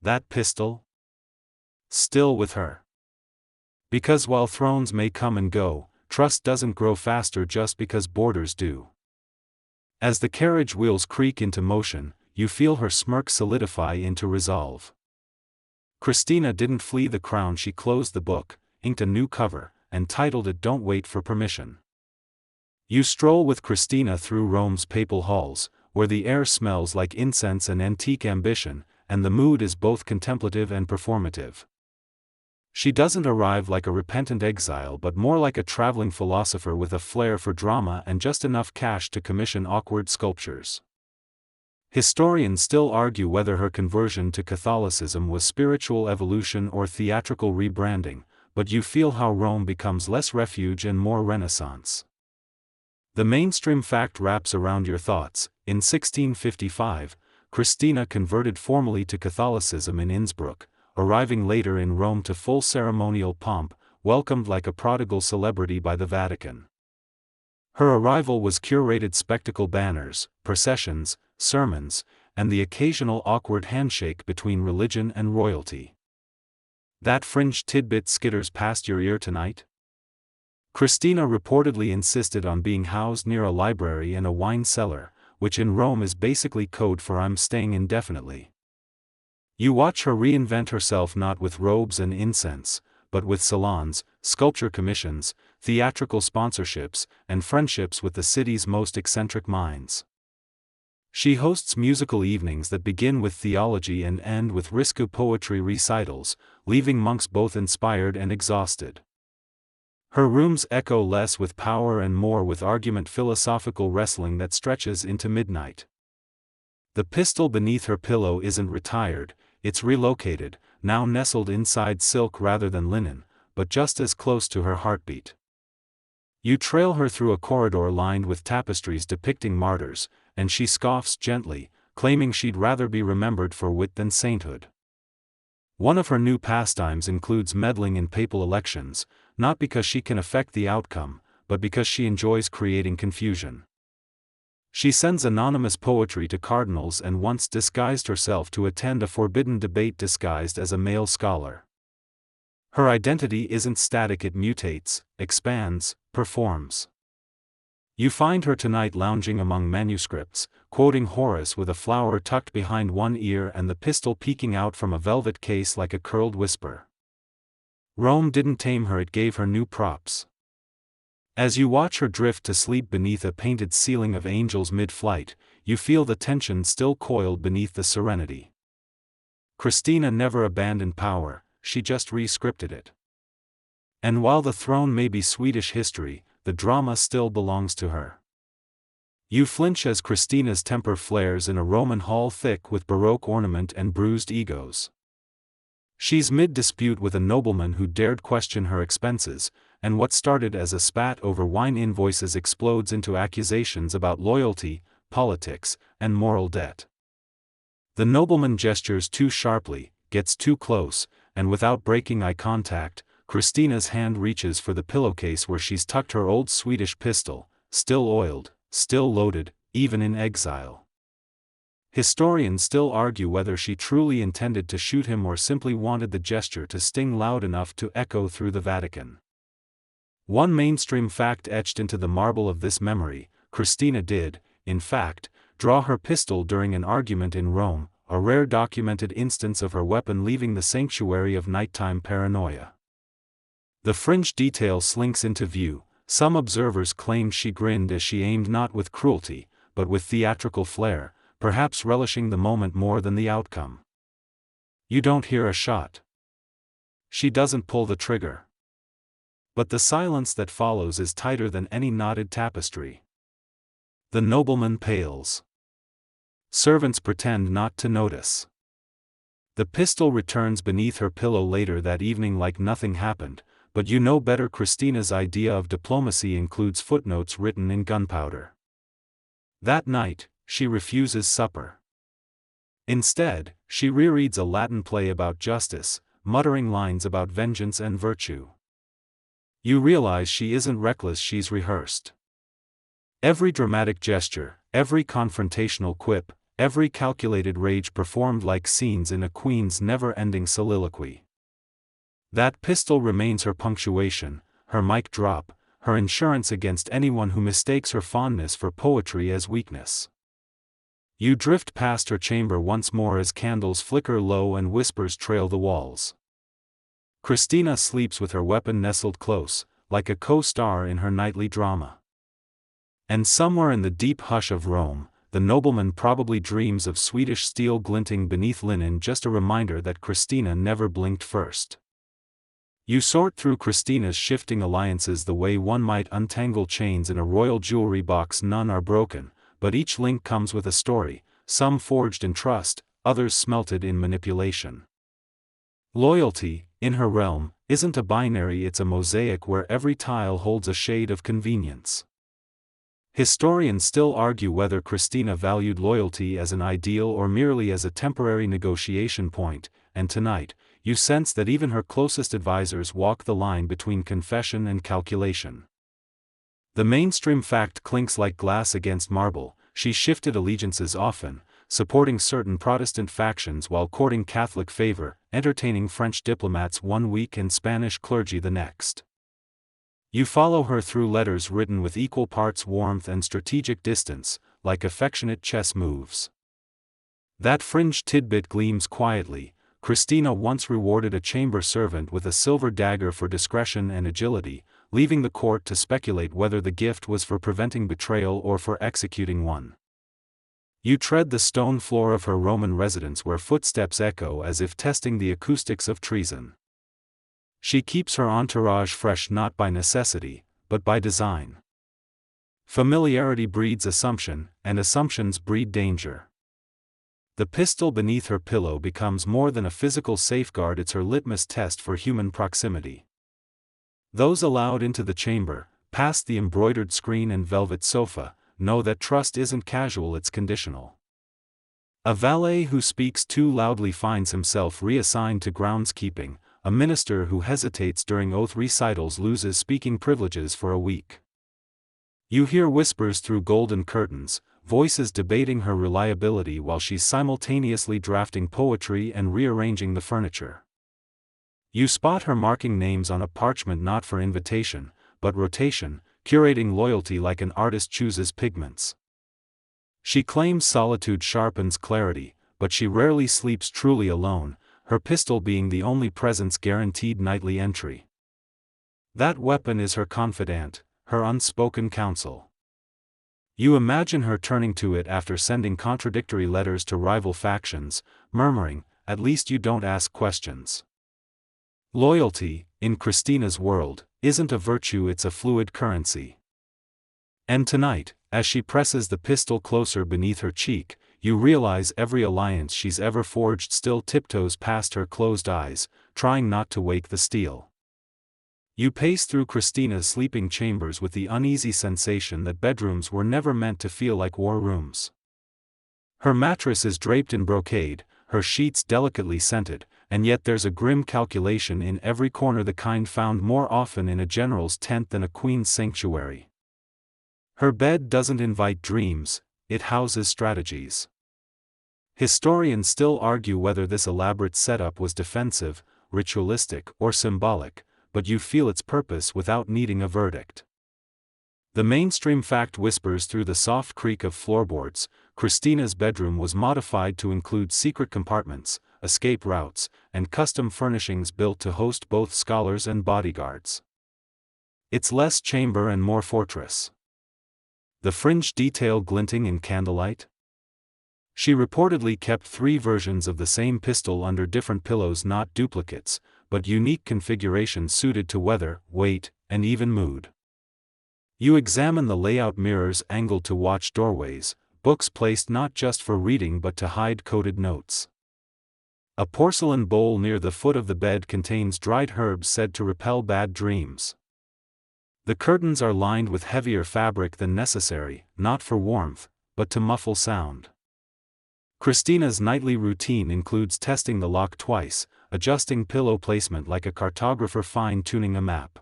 That pistol? Still with her. Because while thrones may come and go, trust doesn't grow faster just because borders do. As the carriage wheels creak into motion, you feel her smirk solidify into resolve. Christina didn't flee the crown, she closed the book, inked a new cover, and titled it "Don't Wait for Permission." You stroll with Christina through Rome's papal halls, where the air smells like incense and antique ambition, and the mood is both contemplative and performative. She doesn't arrive like a repentant exile but more like a traveling philosopher with a flair for drama and just enough cash to commission awkward sculptures. Historians still argue whether her conversion to Catholicism was spiritual evolution or theatrical rebranding, but you feel how Rome becomes less refuge and more Renaissance. The mainstream fact wraps around your thoughts. In 1655, Christina converted formally to Catholicism in Innsbruck, arriving later in Rome to full ceremonial pomp, welcomed like a prodigal celebrity by the Vatican. Her arrival was curated: spectacle banners, processions, sermons, and the occasional awkward handshake between religion and royalty. That fringe tidbit skitters past your ear tonight? Christina reportedly insisted on being housed near a library and a wine cellar, which in Rome is basically code for "I'm staying indefinitely." You watch her reinvent herself not with robes and incense, but with salons, sculpture commissions, theatrical sponsorships, and friendships with the city's most eccentric minds. She hosts musical evenings that begin with theology and end with risque poetry recitals, leaving monks both inspired and exhausted. Her rooms echo less with power and more with argument, philosophical wrestling that stretches into midnight. The pistol beneath her pillow isn't retired, it's relocated, now nestled inside silk rather than linen, but just as close to her heartbeat. You trail her through a corridor lined with tapestries depicting martyrs, and she scoffs gently, claiming she'd rather be remembered for wit than sainthood. One of her new pastimes includes meddling in papal elections, not because she can affect the outcome, but because she enjoys creating confusion. She sends anonymous poetry to cardinals and once disguised herself to attend a forbidden debate disguised as a male scholar. Her identity isn't static, it mutates, expands, performs. You find her tonight lounging among manuscripts, quoting Horace with a flower tucked behind one ear and the pistol peeking out from a velvet case like a curled whisper. Rome didn't tame her, it gave her new props. As you watch her drift to sleep beneath a painted ceiling of angels mid-flight, you feel the tension still coiled beneath the serenity. Christina never abandoned power, she just re-scripted it. And while the throne may be Swedish history, the drama still belongs to her. You flinch as Christina's temper flares in a Roman hall thick with Baroque ornament and bruised egos. She's mid-dispute with a nobleman who dared question her expenses, and what started as a spat over wine invoices explodes into accusations about loyalty, politics, and moral debt. The nobleman gestures too sharply, gets too close, and without breaking eye contact, Christina's hand reaches for the pillowcase where she's tucked her old Swedish pistol, still oiled, still loaded, even in exile. Historians still argue whether she truly intended to shoot him or simply wanted the gesture to sting loud enough to echo through the Vatican. One mainstream fact etched into the marble of this memory: Christina did, in fact, draw her pistol during an argument in Rome, a rare documented instance of her weapon leaving the sanctuary of nighttime paranoia. The fringe detail slinks into view. Some observers claimed she grinned as she aimed, not with cruelty, but with theatrical flair, perhaps relishing the moment more than the outcome. You don't hear a shot. She doesn't pull the trigger. But the silence that follows is tighter than any knotted tapestry. The nobleman pales. Servants pretend not to notice. The pistol returns beneath her pillow later that evening like nothing happened, but you know better. Christina's idea of diplomacy includes footnotes written in gunpowder. That night, she refuses supper. Instead, she rereads a Latin play about justice, muttering lines about vengeance and virtue. You realize she isn't reckless, she's rehearsed. Every dramatic gesture, every confrontational quip, every calculated rage performed like scenes in a queen's never-ending soliloquy. That pistol remains her punctuation, her mic drop, her insurance against anyone who mistakes her fondness for poetry as weakness. You drift past her chamber once more as candles flicker low and whispers trail the walls. Christina sleeps with her weapon nestled close, like a co-star in her nightly drama. And somewhere in the deep hush of Rome, the nobleman probably dreams of Swedish steel glinting beneath linen, just a reminder that Christina never blinked first. You sort through Christina's shifting alliances the way one might untangle chains in a royal jewelry box. None are broken, but each link comes with a story, some forged in trust, others smelted in manipulation. Loyalty, in her realm, isn't a binary, it's a mosaic where every tile holds a shade of convenience. Historians still argue whether Christina valued loyalty as an ideal or merely as a temporary negotiation point, and tonight, you sense that even her closest advisors walk the line between confession and calculation. The mainstream fact clinks like glass against marble: she shifted allegiances often, supporting certain Protestant factions while courting Catholic favor, entertaining French diplomats one week and Spanish clergy the next. You follow her through letters written with equal parts warmth and strategic distance, like affectionate chess moves. That fringed tidbit gleams quietly. Christina once rewarded a chamber servant with a silver dagger for discretion and agility, leaving the court to speculate whether the gift was for preventing betrayal or for executing one. You tread the stone floor of her Roman residence where footsteps echo as if testing the acoustics of treason. She keeps her entourage fresh not by necessity, but by design. Familiarity breeds assumption, and assumptions breed danger. The pistol beneath her pillow becomes more than a physical safeguard, it's her litmus test for human proximity. Those allowed into the chamber, past the embroidered screen and velvet sofa, know that trust isn't casual, it's conditional. A valet who speaks too loudly finds himself reassigned to groundskeeping. A minister who hesitates during oath recitals loses speaking privileges for a week. You hear whispers through golden curtains, voices debating her reliability while she's simultaneously drafting poetry and rearranging the furniture. You spot her marking names on a parchment not for invitation, but rotation, curating loyalty like an artist chooses pigments. She claims solitude sharpens clarity, but she rarely sleeps truly alone, her pistol being the only presence guaranteed nightly entry. That weapon is her confidant, her unspoken counsel. You imagine her turning to it after sending contradictory letters to rival factions, murmuring, "At least you don't ask questions." Loyalty, in Christina's world, isn't a virtue, it's a fluid currency. And tonight, as she presses the pistol closer beneath her cheek, you realize every alliance she's ever forged still tiptoes past her closed eyes, trying not to wake the steel. You pace through Christina's sleeping chambers with the uneasy sensation that bedrooms were never meant to feel like war rooms. Her mattress is draped in brocade, her sheets delicately scented, and yet there's a grim calculation in every corner, the kind found more often in a general's tent than a queen's sanctuary. Her bed doesn't invite dreams, it houses strategies. Historians still argue whether this elaborate setup was defensive, ritualistic, or symbolic, but you feel its purpose without needing a verdict. The mainstream fact whispers through the soft creak of floorboards. Christina's bedroom was modified to include secret compartments, escape routes, and custom furnishings built to host both scholars and bodyguards. It's less chamber and more fortress. The fringe detail glinting in candlelight? She reportedly kept 3 versions of the same pistol under different pillows, not duplicates, but unique configurations suited to weather, weight, and even mood. You examine the layout, mirrors angled to watch doorways, books placed not just for reading but to hide coded notes. A porcelain bowl near the foot of the bed contains dried herbs said to repel bad dreams. The curtains are lined with heavier fabric than necessary, not for warmth, but to muffle sound. Christina's nightly routine includes testing the lock twice, adjusting pillow placement like a cartographer fine-tuning a map.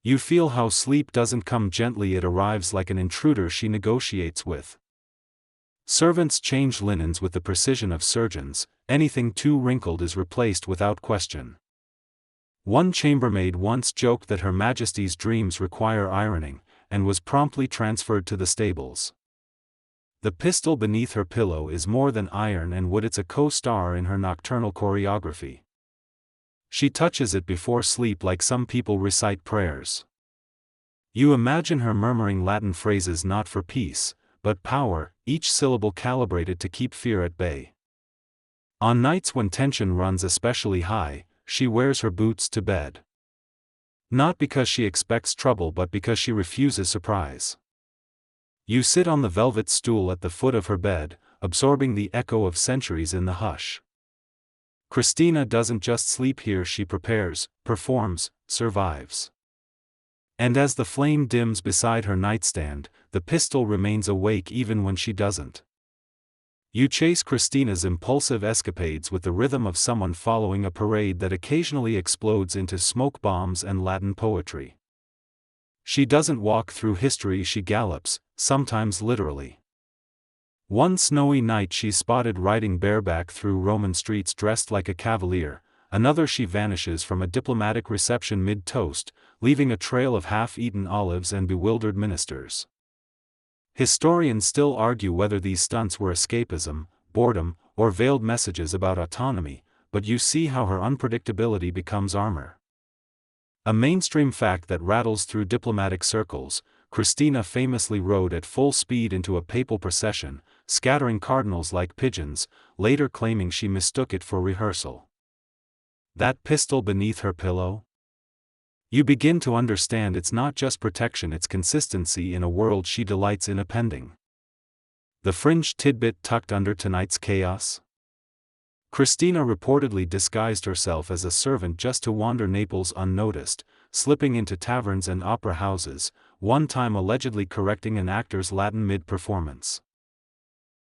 You feel how sleep doesn't come gently, it arrives like an intruder she negotiates with. Servants change linens with the precision of surgeons, anything too wrinkled is replaced without question. One chambermaid once joked that Her Majesty's dreams require ironing, and was promptly transferred to the stables. The pistol beneath her pillow is more than iron and wood, it's a co-star in her nocturnal choreography. She touches it before sleep like some people recite prayers. You imagine her murmuring Latin phrases not for peace, but power, each syllable calibrated to keep fear at bay. On nights when tension runs especially high, she wears her boots to bed. Not because she expects trouble but because she refuses surprise. You sit on the velvet stool at the foot of her bed, absorbing the echo of centuries in the hush. Christina doesn't just sleep here, she prepares, performs, survives. And as the flame dims beside her nightstand, the pistol remains awake even when she doesn't. You chase Christina's impulsive escapades with the rhythm of someone following a parade that occasionally explodes into smoke bombs and Latin poetry. She doesn't walk through history, she gallops, sometimes literally. One snowy night she's spotted riding bareback through Roman streets dressed like a cavalier, another she vanishes from a diplomatic reception mid-toast, leaving a trail of half-eaten olives and bewildered ministers. Historians still argue whether these stunts were escapism, boredom, or veiled messages about autonomy, but you see how her unpredictability becomes armor. A mainstream fact that rattles through diplomatic circles: Christina famously rode at full speed into a papal procession, scattering cardinals like pigeons, later claiming she mistook it for rehearsal. That pistol beneath her pillow? You begin to understand it's not just protection, it's consistency in a world she delights in appending. The fringe tidbit tucked under tonight's chaos? Christina reportedly disguised herself as a servant just to wander Naples unnoticed, slipping into taverns and opera houses, one time allegedly correcting an actor's Latin mid-performance.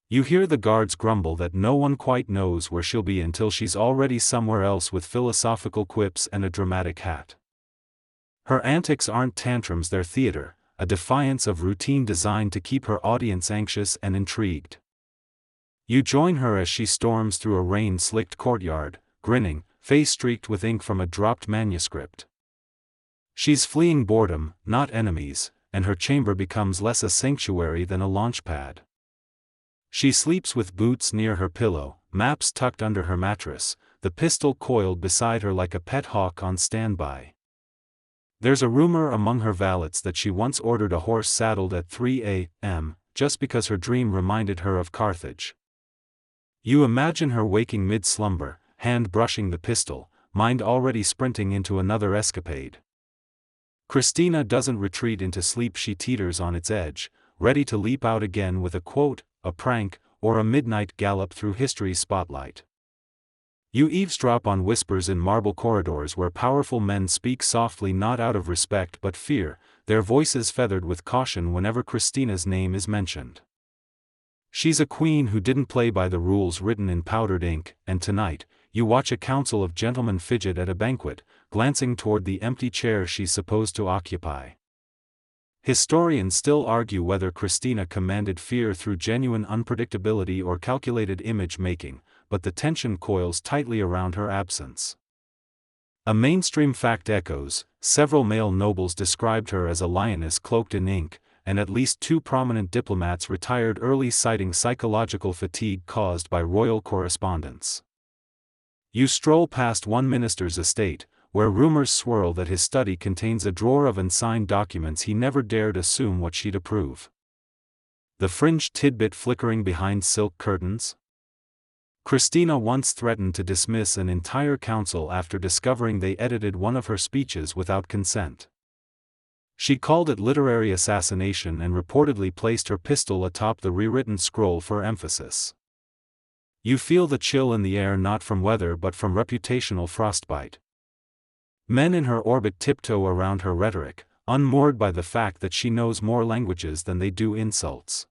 You hear the guards grumble that no one quite knows where she'll be until she's already somewhere else with philosophical quips and a dramatic hat. Her antics aren't tantrums, they're theater, a defiance of routine designed to keep her audience anxious and intrigued. You join her as she storms through a rain-slicked courtyard, grinning, face streaked with ink from a dropped manuscript. She's fleeing boredom, not enemies, and her chamber becomes less a sanctuary than a launchpad. She sleeps with boots near her pillow, maps tucked under her mattress, the pistol coiled beside her like a pet hawk on standby. There's a rumor among her valets that she once ordered a horse saddled at 3 a.m., just because her dream reminded her of Carthage. You imagine her waking mid-slumber, hand brushing the pistol, mind already sprinting into another escapade. Christina doesn't retreat into sleep, she teeters on its edge, ready to leap out again with a quote, a prank, or a midnight gallop through history's spotlight. You eavesdrop on whispers in marble corridors where powerful men speak softly, not out of respect but fear, their voices feathered with caution whenever Christina's name is mentioned. She's a queen who didn't play by the rules written in powdered ink, and tonight, you watch a council of gentlemen fidget at a banquet, glancing toward the empty chair she's supposed to occupy. Historians still argue whether Christina commanded fear through genuine unpredictability or calculated image-making, but the tension coils tightly around her absence. A mainstream fact echoes: several male nobles described her as a lioness cloaked in ink, and at least 2 prominent diplomats retired early, citing psychological fatigue caused by royal correspondence. You stroll past one minister's estate, where rumors swirl that his study contains a drawer of unsigned documents he never dared assume what she'd approve. The fringe tidbit flickering behind silk curtains? Christina once threatened to dismiss an entire council after discovering they edited one of her speeches without consent. She called it literary assassination and reportedly placed her pistol atop the rewritten scroll for emphasis. You feel the chill in the air, not from weather but from reputational frostbite. Men in her orbit tiptoe around her rhetoric, unmoored by the fact that she knows more languages than they do insults.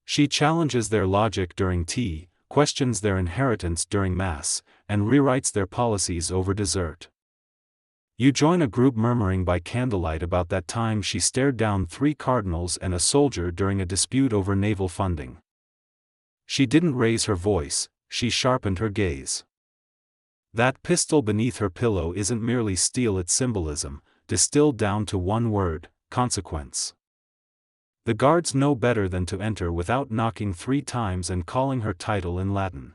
She challenges their logic during tea, questions their inheritance during mass, and rewrites their policies over dessert. You join a group murmuring by candlelight about that time she stared down 3 cardinals and a soldier during a dispute over naval funding. She didn't raise her voice, she sharpened her gaze. That pistol beneath her pillow isn't merely steel, it's symbolism, distilled down to one word: consequence. The guards know better than to enter without knocking 3 times and calling her title in Latin.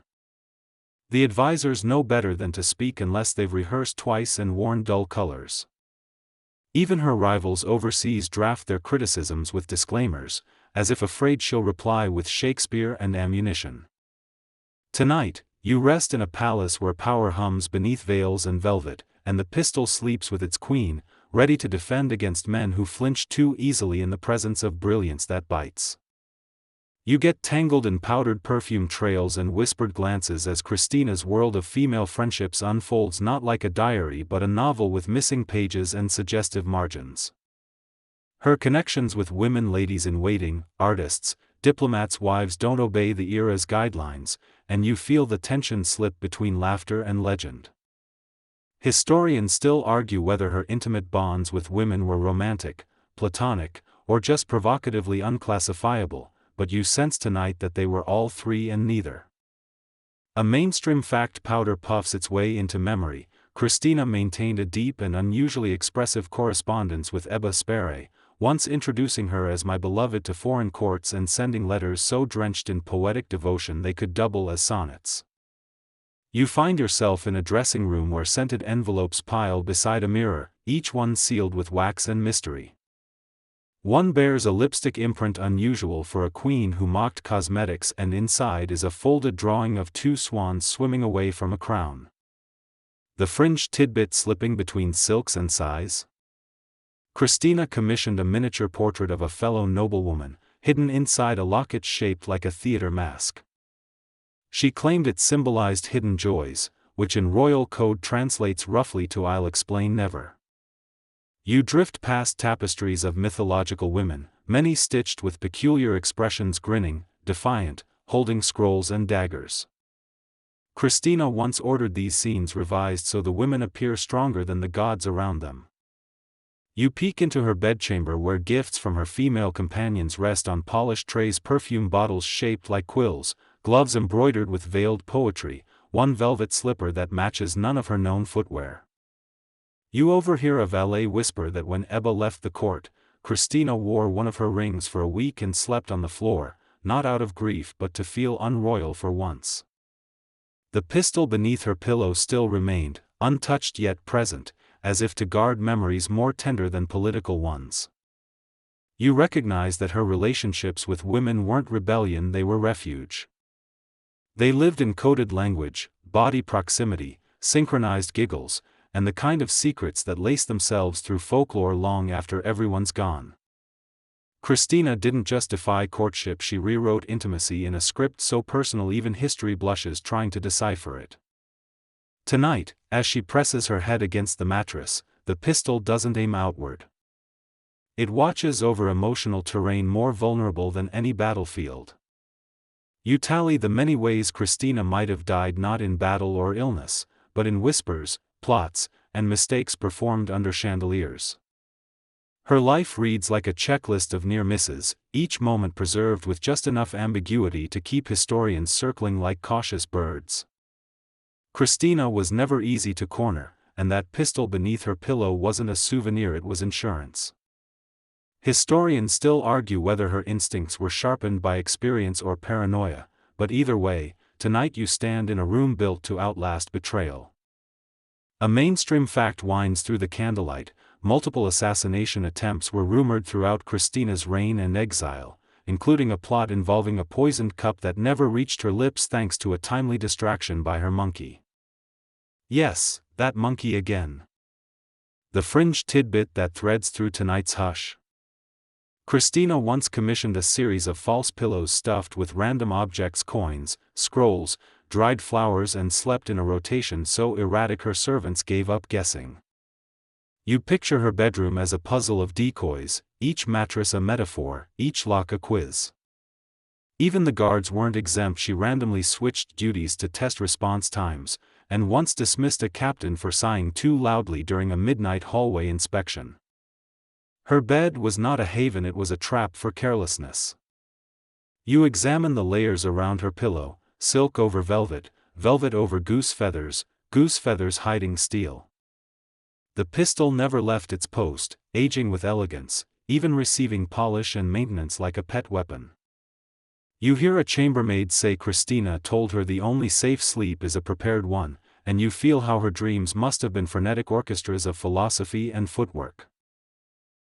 The advisors know better than to speak unless they've rehearsed twice and worn dull colors. Even her rivals overseas draft their criticisms with disclaimers, as if afraid she'll reply with Shakespeare and ammunition. Tonight, you rest in a palace where power hums beneath veils and velvet, and the pistol sleeps with its queen, ready to defend against men who flinch too easily in the presence of brilliance that bites. You get tangled in powdered perfume trails and whispered glances as Christina's world of female friendships unfolds, not like a diary but a novel with missing pages and suggestive margins. Her connections with women ladies-in-waiting, artists, diplomats' wives don't obey the era's guidelines, and you feel the tension slip between laughter and legend. Historians still argue whether her intimate bonds with women were romantic, platonic, or just provocatively unclassifiable, but you sense tonight that they were all 3 and neither. A mainstream fact powder puffs its way into memory: Christina maintained a deep and unusually expressive correspondence with Ebba Sparre, once introducing her as my beloved to foreign courts and sending letters so drenched in poetic devotion they could double as sonnets. You find yourself in a dressing room where scented envelopes pile beside a mirror, each one sealed with wax and mystery. One bears a lipstick imprint unusual for a queen who mocked cosmetics, and inside is a folded drawing of two swans swimming away from a crown. The fringed tidbit slipping between silks and sighs. Christina commissioned a miniature portrait of a fellow noblewoman, hidden inside a locket shaped like a theater mask. She claimed it symbolized hidden joys, which in royal code translates roughly to "I'll explain never." You drift past tapestries of mythological women, many stitched with peculiar expressions, grinning, defiant, holding scrolls and daggers. Christina once ordered these scenes revised so the women appear stronger than the gods around them. You peek into her bedchamber where gifts from her female companions rest on polished trays, perfume bottles shaped like quills, gloves embroidered with veiled poetry, one velvet slipper that matches none of her known footwear. You overhear a valet whisper that when Ebba left the court, Christina wore one of her rings for a week and slept on the floor, not out of grief but to feel unroyal for once. The pistol beneath her pillow still remained, untouched yet present, as if to guard memories more tender than political ones. You recognize that her relationships with women weren't rebellion, they were refuge. They lived in coded language, body proximity, synchronized giggles, and the kind of secrets that lace themselves through folklore long after everyone's gone. Christina didn't just defy courtship, she rewrote intimacy in a script so personal even history blushes trying to decipher it. Tonight, as she presses her head against the mattress, the pistol doesn't aim outward. It watches over emotional terrain more vulnerable than any battlefield. You tally the many ways Christina might have died, not in battle or illness, but in whispers, plots, and mistakes performed under chandeliers. Her life reads like a checklist of near misses, each moment preserved with just enough ambiguity to keep historians circling like cautious birds. Christina was never easy to corner, and that pistol beneath her pillow wasn't a souvenir, it was insurance. Historians still argue whether her instincts were sharpened by experience or paranoia, but either way, tonight you stand in a room built to outlast betrayal. A mainstream fact winds through the candlelight: multiple assassination attempts were rumored throughout Christina's reign and exile, including a plot involving a poisoned cup that never reached her lips thanks to a timely distraction by her monkey. Yes, that monkey again. The fringed tidbit that threads through tonight's hush. Christina once commissioned a series of false pillows stuffed with random objects, coins, scrolls, dried flowers, and slept in a rotation so erratic her servants gave up guessing. You picture her bedroom as a puzzle of decoys, each mattress a metaphor, each lock a quiz. Even the guards weren't exempt. She randomly switched duties to test response times, and once dismissed a captain for sighing too loudly during a midnight hallway inspection. Her bed was not a haven, it was a trap for carelessness. You examine the layers around her pillow: silk over velvet, velvet over goose feathers hiding steel. The pistol never left its post, aging with elegance, even receiving polish and maintenance like a pet weapon. You hear a chambermaid say Christina told her the only safe sleep is a prepared one, and you feel how her dreams must have been frenetic orchestras of philosophy and footwork.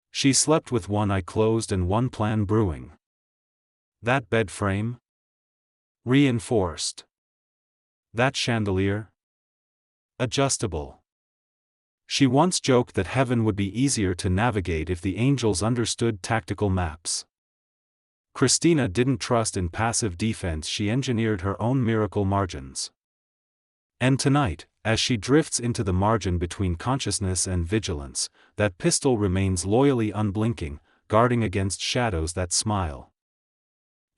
She slept with one eye closed and one plan brewing. That bed frame? Reinforced. That chandelier? Adjustable. She once joked that heaven would be easier to navigate if the angels understood tactical maps. Christina didn't trust in passive defense, she engineered her own miracle margins. And tonight, as she drifts into the margin between consciousness and vigilance, that pistol remains loyally unblinking, guarding against shadows that smile.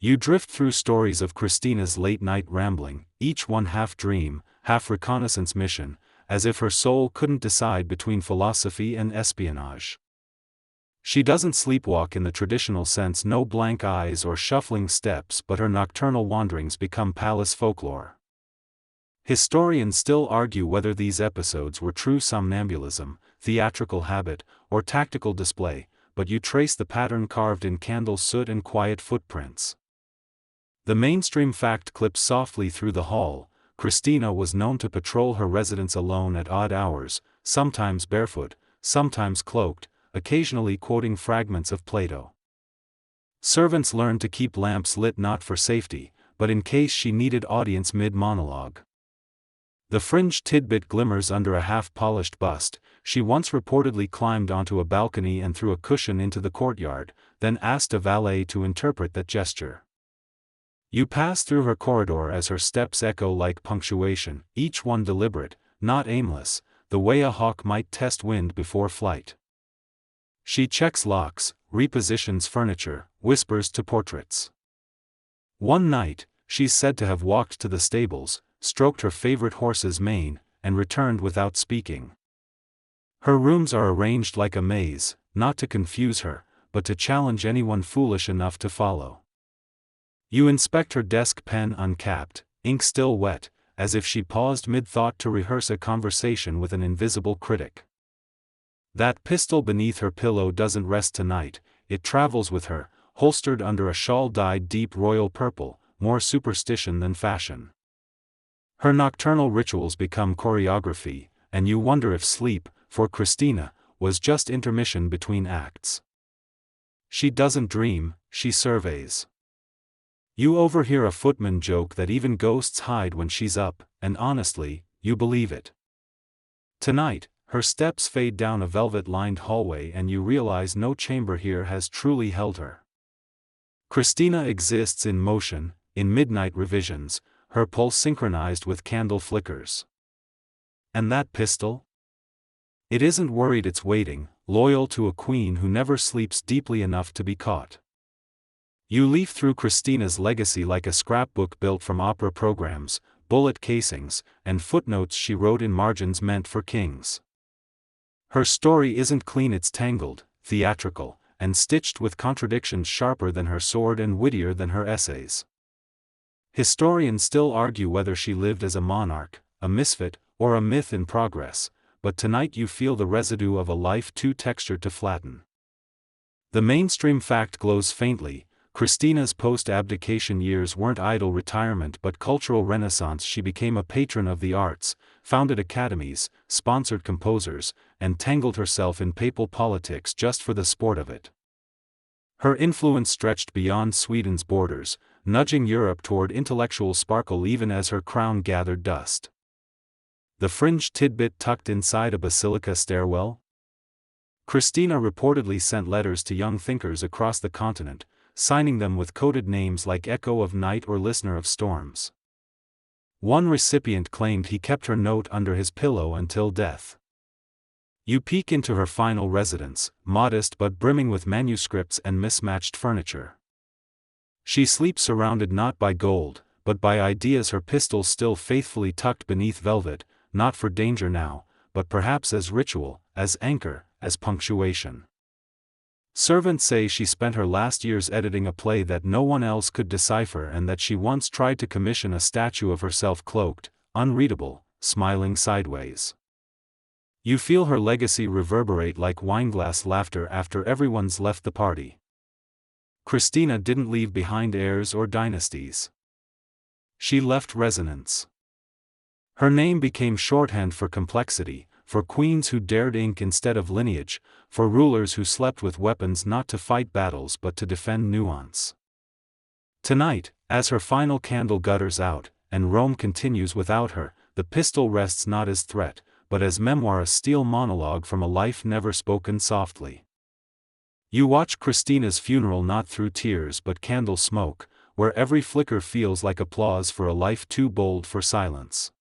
You drift through stories of Christina's late-night rambling, each one half dream, half reconnaissance mission, as if her soul couldn't decide between philosophy and espionage. She doesn't sleepwalk in the traditional sense, no blank eyes or shuffling steps, but her nocturnal wanderings become palace folklore. Historians still argue whether these episodes were true somnambulism, theatrical habit, or tactical display, but you trace the pattern carved in candle soot and quiet footprints. The mainstream fact clips softly through the hall. Christina was known to patrol her residence alone at odd hours, sometimes barefoot, sometimes cloaked, occasionally quoting fragments of Plato. Servants learned to keep lamps lit not for safety, but in case she needed audience mid-monologue. The fringed tidbit glimmers under a half-polished bust. She once reportedly climbed onto a balcony and threw a cushion into the courtyard, then asked a valet to interpret that gesture. You pass through her corridor as her steps echo like punctuation, each one deliberate, not aimless, the way a hawk might test wind before flight. She checks locks, repositions furniture, whispers to portraits. One night, she's said to have walked to the stables, stroked her favorite horse's mane, and returned without speaking. Her rooms are arranged like a maze, not to confuse her, but to challenge anyone foolish enough to follow. You inspect her desk, pen uncapped, ink still wet, as if she paused mid-thought to rehearse a conversation with an invisible critic. That pistol beneath her pillow doesn't rest tonight, it travels with her, holstered under a shawl dyed deep royal purple, more superstition than fashion. Her nocturnal rituals become choreography, and you wonder if sleep, for Christina, was just intermission between acts. She doesn't dream, she surveys. You overhear a footman joke that even ghosts hide when she's up, and honestly, you believe it. Tonight, her steps fade down a velvet-lined hallway and you realize no chamber here has truly held her. Christina exists in motion, in midnight revisions, her pulse synchronized with candle flickers. And that pistol? It isn't worried, it's waiting, loyal to a queen who never sleeps deeply enough to be caught. You leaf through Christina's legacy like a scrapbook built from opera programs, bullet casings, and footnotes she wrote in margins meant for kings. Her story isn't clean, it's tangled, theatrical, and stitched with contradictions sharper than her sword and wittier than her essays. Historians still argue whether she lived as a monarch, a misfit, or a myth in progress, but tonight you feel the residue of a life too textured to flatten. The mainstream fact glows faintly. Christina's post-abdication years weren't idle retirement but cultural renaissance. She became a patron of the arts, founded academies, sponsored composers, and tangled herself in papal politics just for the sport of it. Her influence stretched beyond Sweden's borders, nudging Europe toward intellectual sparkle even as her crown gathered dust. The fringed tidbit tucked inside a basilica stairwell? Christina reportedly sent letters to young thinkers across the continent, signing them with coded names like Echo of Night or Listener of Storms. One recipient claimed he kept her note under his pillow until death. You peek into her final residence, modest but brimming with manuscripts and mismatched furniture. She sleeps surrounded not by gold, but by ideas, her pistol still faithfully tucked beneath velvet, not for danger now, but perhaps as ritual, as anchor, as punctuation. Servants say she spent her last years editing a play that no one else could decipher and that she once tried to commission a statue of herself cloaked, unreadable, smiling sideways. You feel her legacy reverberate like wineglass laughter after everyone's left the party. Christina didn't leave behind heirs or dynasties. She left resonance. Her name became shorthand for complexity, for queens who dared ink instead of lineage, for rulers who slept with weapons not to fight battles but to defend nuance. Tonight, as her final candle gutters out, and Rome continues without her, the pistol rests not as threat, but as memoir, a steel monologue from a life never spoken softly. You watch Christina's funeral not through tears but candle smoke, where every flicker feels like applause for a life too bold for silence.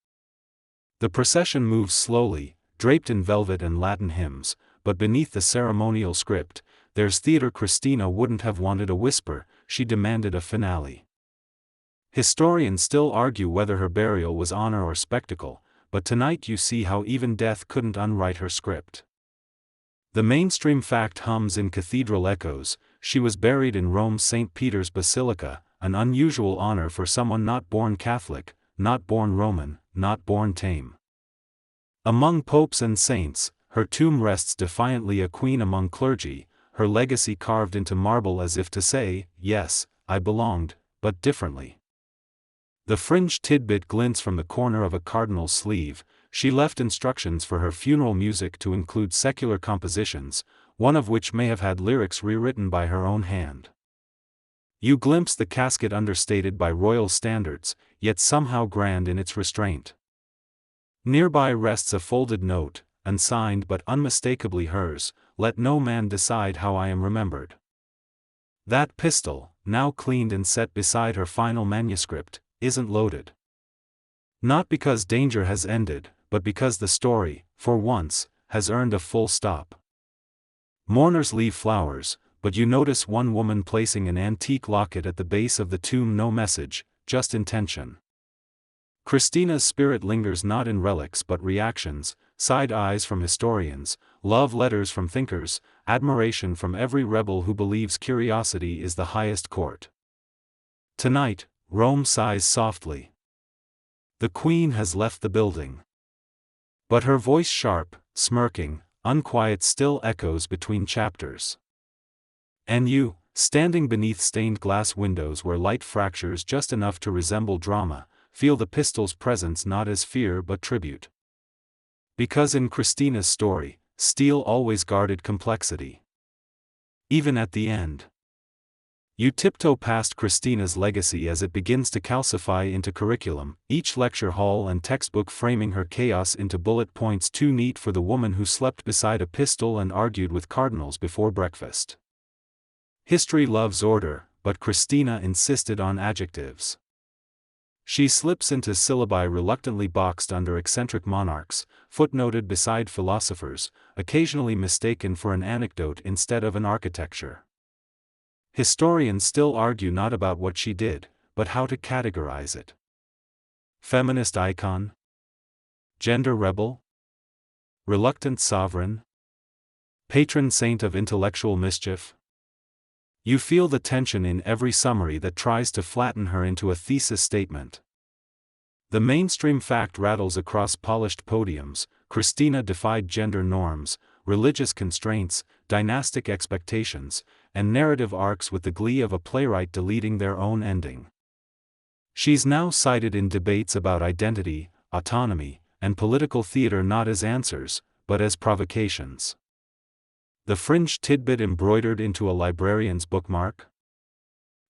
The procession moves slowly, draped in velvet and Latin hymns, but beneath the ceremonial script, there's theater. Christina wouldn't have wanted a whisper, she demanded a finale. Historians still argue whether her burial was honor or spectacle, but tonight you see how even death couldn't unwrite her script. The mainstream fact hums in cathedral echoes. She was buried in Rome's St. Peter's Basilica, an unusual honor for someone not born Catholic, not born Roman, not born tame. Among popes and saints, her tomb rests defiantly, a queen among clergy, her legacy carved into marble as if to say, yes, I belonged, but differently. The fringed tidbit glints from the corner of a cardinal's sleeve. She left instructions for her funeral music to include secular compositions, one of which may have had lyrics rewritten by her own hand. You glimpse the casket understated by royal standards, yet somehow grand in its restraint. Nearby rests a folded note, unsigned but unmistakably hers, "Let no man decide how I am remembered." That pistol, now cleaned and set beside her final manuscript, isn't loaded. Not because danger has ended, but because the story, for once, has earned a full stop. Mourners leave flowers, but you notice one woman placing an antique locket at the base of the tomb. No message, just intention. Christina's spirit lingers not in relics but reactions, side eyes from historians, love letters from thinkers, admiration from every rebel who believes curiosity is the highest court. Tonight, Rome sighs softly. The Queen has left the building. But her voice, sharp, smirking, unquiet, still echoes between chapters. And you, standing beneath stained glass windows where light fractures just enough to resemble drama, feel the pistol's presence not as fear but tribute. Because in Christina's story, steel always guarded complexity. Even at the end. You tiptoe past Christina's legacy as it begins to calcify into curriculum, each lecture hall and textbook framing her chaos into bullet points too neat for the woman who slept beside a pistol and argued with cardinals before breakfast. History loves order, but Christina insisted on adjectives. She slips into syllabi reluctantly boxed under eccentric monarchs, footnoted beside philosophers, occasionally mistaken for an anecdote instead of an architecture. Historians still argue not about what she did, but how to categorize it. Feminist icon? Gender rebel? Reluctant sovereign? Patron saint of intellectual mischief? You feel the tension in every summary that tries to flatten her into a thesis statement. The mainstream fact rattles across polished podiums. Christina defied gender norms, religious constraints, dynastic expectations, and narrative arcs with the glee of a playwright deleting their own ending. She's now cited in debates about identity, autonomy, and political theater not as answers, but as provocations. The fringed tidbit embroidered into a librarian's bookmark?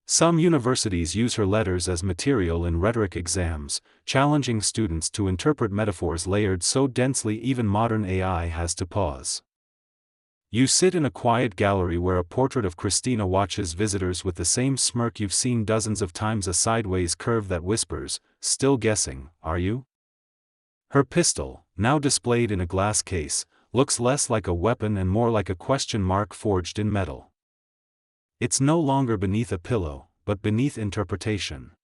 Some universities use her letters as material in rhetoric exams, challenging students to interpret metaphors layered so densely even modern AI has to pause. You sit in a quiet gallery where a portrait of Christina watches visitors with the same smirk you've seen dozens of times, a sideways curve that whispers, "Still guessing, are you?" Her pistol, now displayed in a glass case, looks less like a weapon and more like a question mark forged in metal. It's no longer beneath a pillow, but beneath interpretation.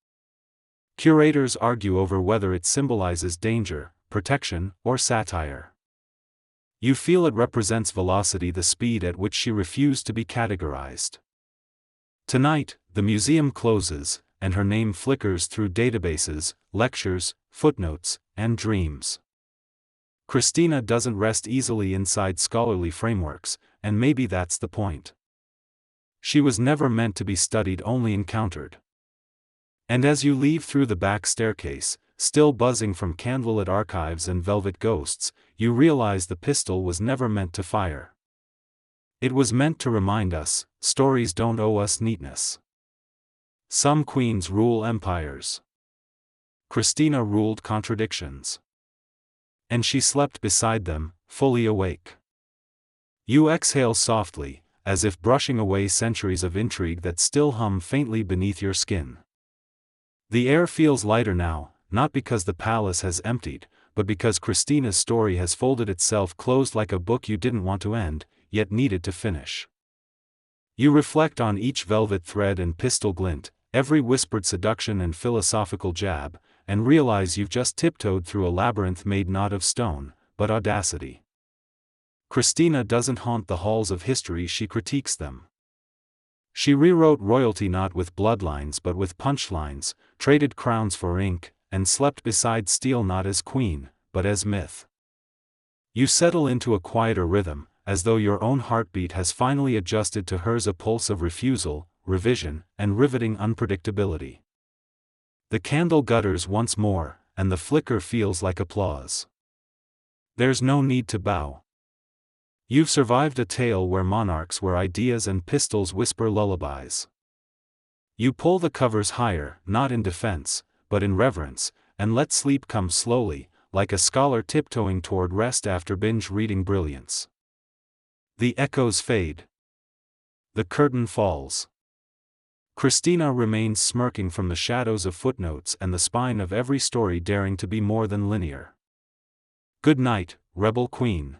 Curators argue over whether it symbolizes danger, protection, or satire. You feel it represents velocity, the speed at which she refused to be categorized. Tonight, the museum closes, and her name flickers through databases, lectures, footnotes, and dreams. Christina doesn't rest easily inside scholarly frameworks, and maybe that's the point. She was never meant to be studied, only encountered. And as you leave through the back staircase, still buzzing from candlelit archives and velvet ghosts, you realize the pistol was never meant to fire. It was meant to remind us, stories don't owe us neatness. Some queens rule empires. Christina ruled contradictions. And she slept beside them, fully awake. You exhale softly, as if brushing away centuries of intrigue that still hum faintly beneath your skin. The air feels lighter now, not because the palace has emptied, but because Christina's story has folded itself closed like a book you didn't want to end, yet needed to finish. You reflect on each velvet thread and pistol glint, every whispered seduction and philosophical jab, and realize you've just tiptoed through a labyrinth made not of stone, but audacity. Christina doesn't haunt the halls of history, she critiques them. She rewrote royalty not with bloodlines but with punchlines, traded crowns for ink, and slept beside steel not as queen, but as myth. You settle into a quieter rhythm, as though your own heartbeat has finally adjusted to hers, a pulse of refusal, revision, and riveting unpredictability. The candle gutters once more, and the flicker feels like applause. There's no need to bow. You've survived a tale where monarchs were ideas and pistols whisper lullabies. You pull the covers higher, not in defense, but in reverence, and let sleep come slowly, like a scholar tiptoeing toward rest after binge-reading brilliance. The echoes fade. The curtain falls. Christina remains smirking from the shadows of footnotes and the spine of every story daring to be more than linear. Good night, rebel queen.